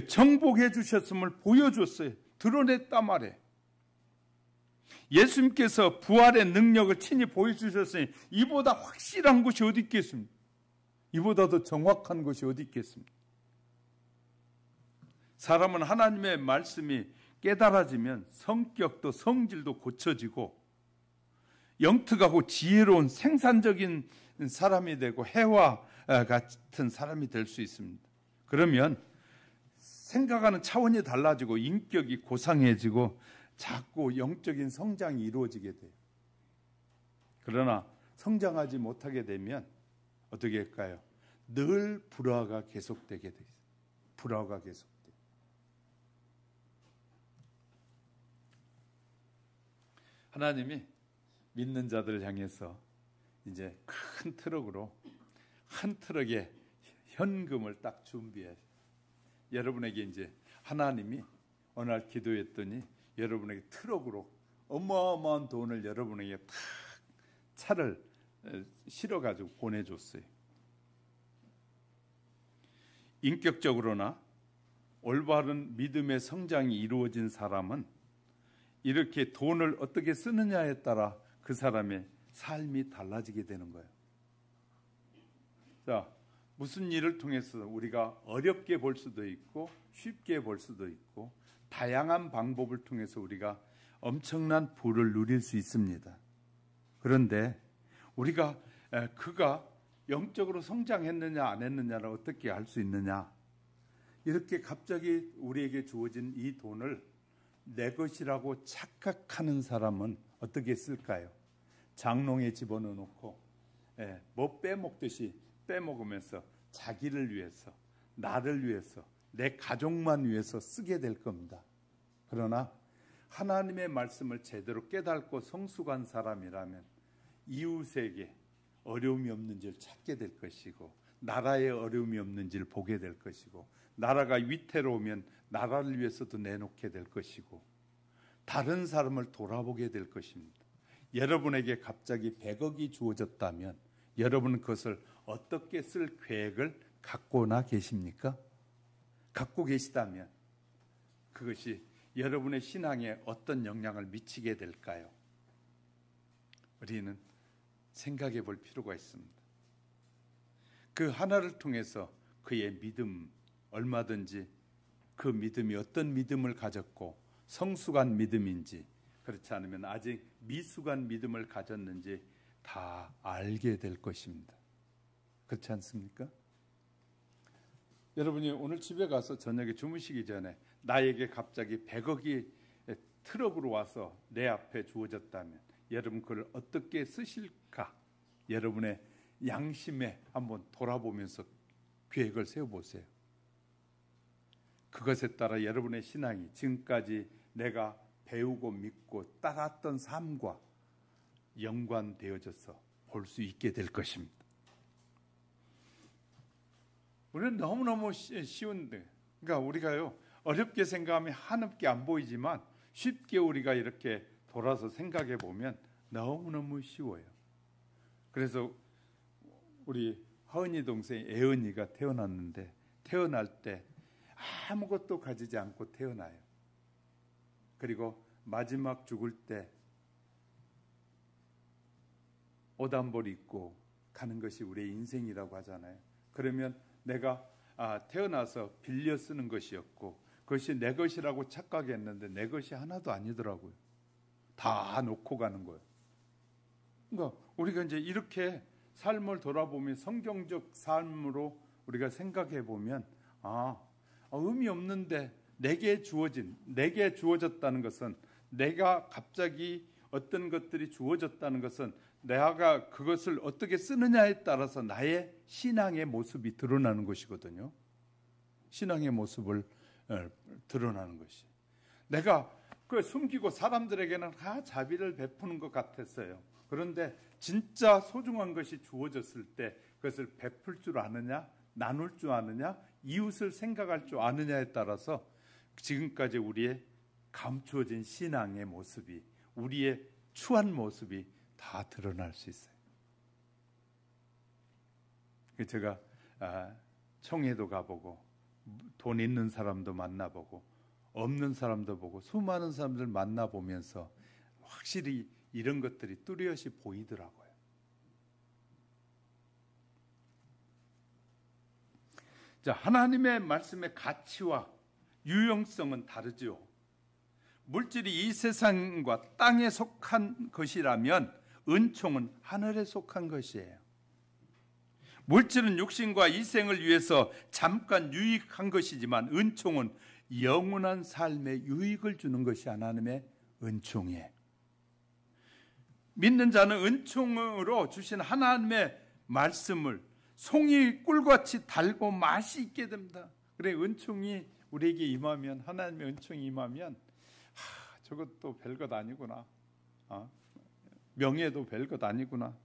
정복해 주셨음을 보여줬어요. 드러냈단 말이에요. 예수님께서 부활의 능력을 친히 보여주셨으니 이보다 확실한 것이 어디 있겠습니까? 이보다 더 정확한 것이 어디 있겠습니까? 사람은 하나님의 말씀이 깨달아지면 성격도 성질도 고쳐지고 영특하고 지혜로운 생산적인 사람이 되고 해와 같은 사람이 될 수 있습니다. 그러면 생각하는 차원이 달라지고 인격이 고상해지고 자꾸 영적인 성장이 이루어지게 돼요. 그러나 성장하지 못하게 되면 어떻게 할까요? 늘 불화가 계속되게 돼요. 불화가 계속돼요. 하나님이 믿는 자들을 향해서 이제 큰 트럭으로 한 트럭의 현금을 딱 준비해. 여러분에게 이제 하나님이 어느 날 기도했더니 여러분에게 트럭으로 어마어마한 돈을 여러분에게 탁 차를 실어가지고 보내줬어요. 인격적으로나 올바른 믿음의 성장이 이루어진 사람은 이렇게 돈을 어떻게 쓰느냐에 따라 그 사람의 삶이 달라지게 되는 거예요. 자, 무슨 일을 통해서 우리가 어렵게 볼 수도 있고 쉽게 볼 수도 있고 다양한 방법을 통해서 우리가 엄청난 부를 누릴 수 있습니다. 그런데 우리가 그가 영적으로 성장했느냐 안 했느냐를 어떻게 알 수 있느냐? 이렇게 갑자기 우리에게 주어진 이 돈을 내 것이라고 착각하는 사람은 어떻게 쓸까요? 장롱에 집어넣어 놓고 뭐 빼먹듯이 빼먹으면서 자기를 위해서, 나를 위해서, 내 가족만 위해서 쓰게 될 겁니다. 그러나 하나님의 말씀을 제대로 깨닫고 성숙한 사람이라면 이웃에게 어려움이 없는지를 찾게 될 것이고 나라에 어려움이 없는지를 보게 될 것이고 나라가 위태로우면 나라를 위해서도 내놓게 될 것이고 다른 사람을 돌아보게 될 것입니다. 여러분에게 갑자기 100억이 주어졌다면 여러분은 그것을 어떻게 쓸 계획을 갖고나 계십니까? 갖고 계시다면 그것이 여러분의 신앙에 어떤 영향을 미치게 될까요? 우리는 생각해 볼 필요가 있습니다. 그 하나를 통해서 그의 믿음, 얼마든지 그 믿음이 어떤 믿음을 가졌고 성숙한 믿음인지 그렇지 않으면 아직 미숙한 믿음을 가졌는지 다 알게 될 것입니다. 그렇지 않습니까? 여러분이 오늘 집에 가서 저녁에 주무시기 전에 나에게 갑자기 100억이 트럭으로 와서 내 앞에 주어졌다면 여러분 그걸 어떻게 쓰실까? 여러분의 양심에 한번 돌아보면서 계획을 세워보세요. 그것에 따라 여러분의 신앙이 지금까지 내가 배우고 믿고 따랐던 삶과 연관되어져서 볼 수 있게 될 것입니다. 우리는 너무너무 쉬운데, 그러니까 우리가요 어렵게 생각하면 한없게 안 보이지만 쉽게 우리가 이렇게 돌아서 생각해 보면 너무너무 쉬워요. 그래서 우리 하은이 동생 애은이가 태어났는데 태어날 때 아무것도 가지지 않고 태어나요. 그리고 마지막 죽을 때 옷 한 벌 입고 가는 것이 우리의 인생이라고 하잖아요. 그러면 내가 태어나서 빌려 쓰는 것이었고 그것이 내 것이라고 착각했는데 내 것이 하나도 아니더라고요. 다 놓고 가는 거예요. 그러니까 우리가 이제 이렇게 삶을 돌아보면 성경적 삶으로 우리가 생각해 보면 의미 없는데 내게 주어졌다는 것은 내가 갑자기 어떤 것들이 주어졌다는 것은 내가 그것을 어떻게 쓰느냐에 따라서 나의 신앙의 모습이 드러나는 것이거든요. 신앙의 모습을 드러나는 것이. 내가 그 숨기고 사람들에게는 자비를 베푸는 것 같았어요. 그런데 진짜 소중한 것이 주어졌을 때 그것을 베풀 줄 아느냐, 나눌 줄 아느냐, 이웃을 생각할 줄 아느냐에 따라서 지금까지 우리의 감추어진 신앙의 모습이, 우리의 추한 모습이 다 드러날 수 있어요. 제가 총회도 가보고 돈 있는 사람도 만나보고 없는 사람도 보고 수많은 사람들 만나보면서 확실히 이런 것들이 뚜렷이 보이더라고요. 자, 하나님의 말씀의 가치와 유용성은 다르죠. 물질이 이 세상과 땅에 속한 것이라면 은총은 하늘에 속한 것이에요. 물질은 육신과 이생을 위해서 잠깐 유익한 것이지만 은총은 영원한 삶에 유익을 주는 것이 하나님의 은총이에요. 믿는 자는 은총으로 주신 하나님의 말씀을 송이 꿀같이 달고 맛이 있게 됩니다. 그래, 은총이 우리에게 임하면, 하나님의 은총이 임하면 저것도 별것 아니구나, 명예도 별것 아니구나,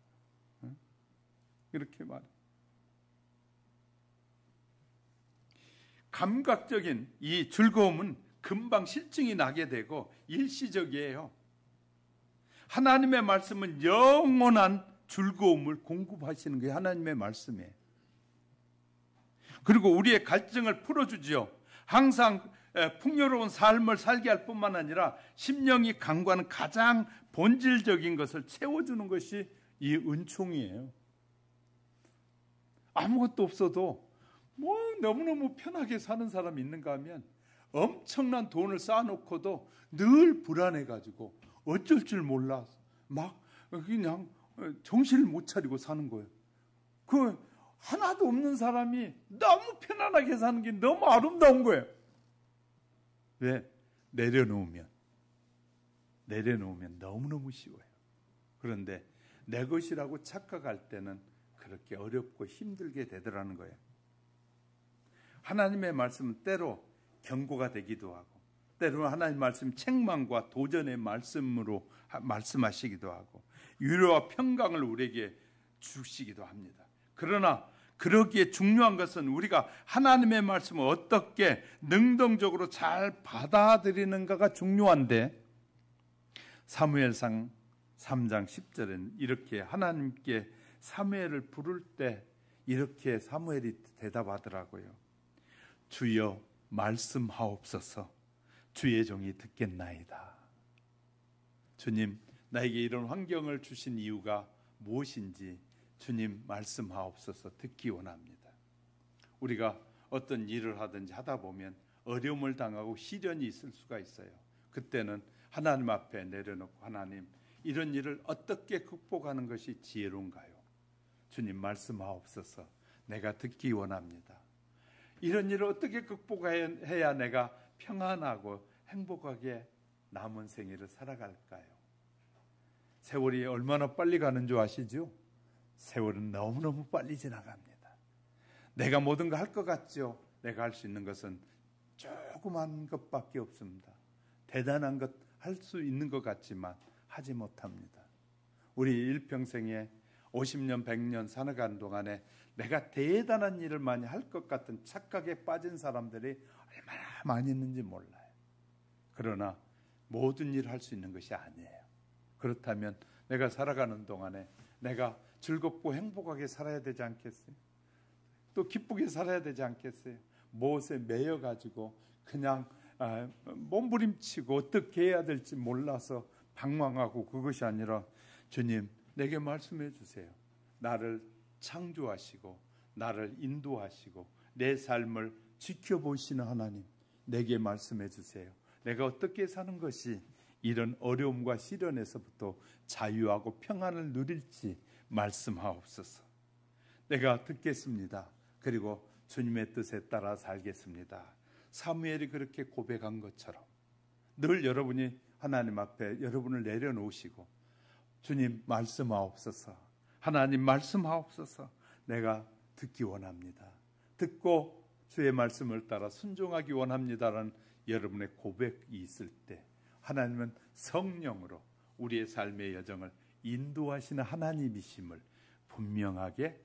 이렇게 말해. 감각적인 이 즐거움은 금방 실증이 나게 되고 일시적이에요. 하나님의 말씀은 영원한 즐거움을 공급하시는 게 하나님의 말씀이에요. 그리고 우리의 갈증을 풀어주죠. 항상 풍요로운 삶을 살게 할 뿐만 아니라 심령이 간과하는 가장 본질적인 것을 채워주는 것이 이 은총이에요. 아무것도 없어도 너무너무 편하게 사는 사람이 있는가 하면 엄청난 돈을 쌓아놓고도 늘 불안해가지고 어쩔 줄 몰라 막 그냥 정신을 못 차리고 사는 거예요. 그 하나도 없는 사람이 너무 편안하게 사는 게 너무 아름다운 거예요. 왜? 내려놓으면 너무너무 쉬워요. 그런데 내 것이라고 착각할 때는 그렇게 어렵고 힘들게 되더라는 거예요. 하나님의 말씀은 때로 경고가 되기도 하고, 때로는 하나님의 말씀 책망과 도전의 말씀으로 말씀하시기도 하고, 위로와 평강을 우리에게 주시기도 합니다. 그러나 그러기에 중요한 것은 우리가 하나님의 말씀을 어떻게 능동적으로 잘 받아들이는가가 중요한데, 사무엘상 3장 10절에는 이렇게 하나님께 사무엘을 부를 때 이렇게 사무엘이 대답하더라고요. 주여 말씀하옵소서. 주의 종이 듣겠나이다. 주님, 나에게 이런 환경을 주신 이유가 무엇인지 주님 말씀하옵소서. 듣기 원합니다. 우리가 어떤 일을 하든지 하다 보면 어려움을 당하고 시련이 있을 수가 있어요. 그때는 하나님 앞에 내려놓고, 하나님, 이런 일을 어떻게 극복하는 것이 지혜로운가요? 주님 말씀하옵소서. 내가 듣기 원합니다. 이런 일을 어떻게 극복해야 내가 평안하고 행복하게 남은 생일을 살아갈까요? 세월이 얼마나 빨리 가는 줄 아시죠? 세월은 너무너무 빨리 지나갑니다. 내가 모든 걸 할 것 같죠? 내가 할 수 있는 것은 조그만 것밖에 없습니다. 대단한 것 할 수 있는 것 같지만 하지 못합니다. 우리 일평생에 50년, 100년 살아가는 동안에 내가 대단한 일을 많이 할 것 같은 착각에 빠진 사람들이 얼마나 많이 있는지 몰라요. 그러나 모든 일을 할 수 있는 것이 아니에요. 그렇다면 내가 살아가는 동안에 내가 즐겁고 행복하게 살아야 되지 않겠어요? 또 기쁘게 살아야 되지 않겠어요? 무엇에 매여가지고 그냥 몸부림치고 어떻게 해야 될지 몰라서 방황하고, 그것이 아니라 주님, 내게 말씀해 주세요. 나를 창조하시고 나를 인도하시고 내 삶을 지켜보시는 하나님, 내게 말씀해 주세요. 내가 어떻게 사는 것이 이런 어려움과 시련에서부터 자유하고 평안을 누릴지 말씀하옵소서. 내가 듣겠습니다. 그리고 주님의 뜻에 따라 살겠습니다. 사무엘이 그렇게 고백한 것처럼 늘 여러분이 하나님 앞에 여러분을 내려놓으시고, 주님 말씀하옵소서, 하나님 말씀하옵소서, 내가 듣기 원합니다. 듣고 주의 말씀을 따라 순종하기 원합니다라는 여러분의 고백이 있을 때 하나님은 성령으로 우리의 삶의 여정을 인도하시는 하나님이심을 분명하게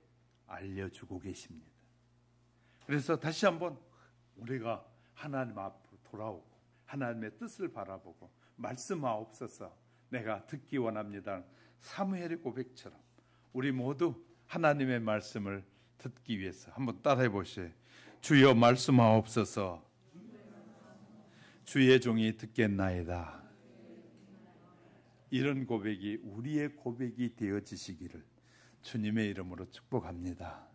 알려주고 계십니다. 그래서 다시 한번 우리가 하나님 앞으로 돌아오고 하나님의 뜻을 바라보고 말씀하옵소서, 내가 듣기 원합니다. 사무엘의 고백처럼 우리 모두 하나님의 말씀을 듣기 위해서 한번 따라해 보세요. 주여 말씀하옵소서. 주의 종이 듣겠나이다. 이런 고백이 우리의 고백이 되어지시기를 주님의 이름으로 축복합니다.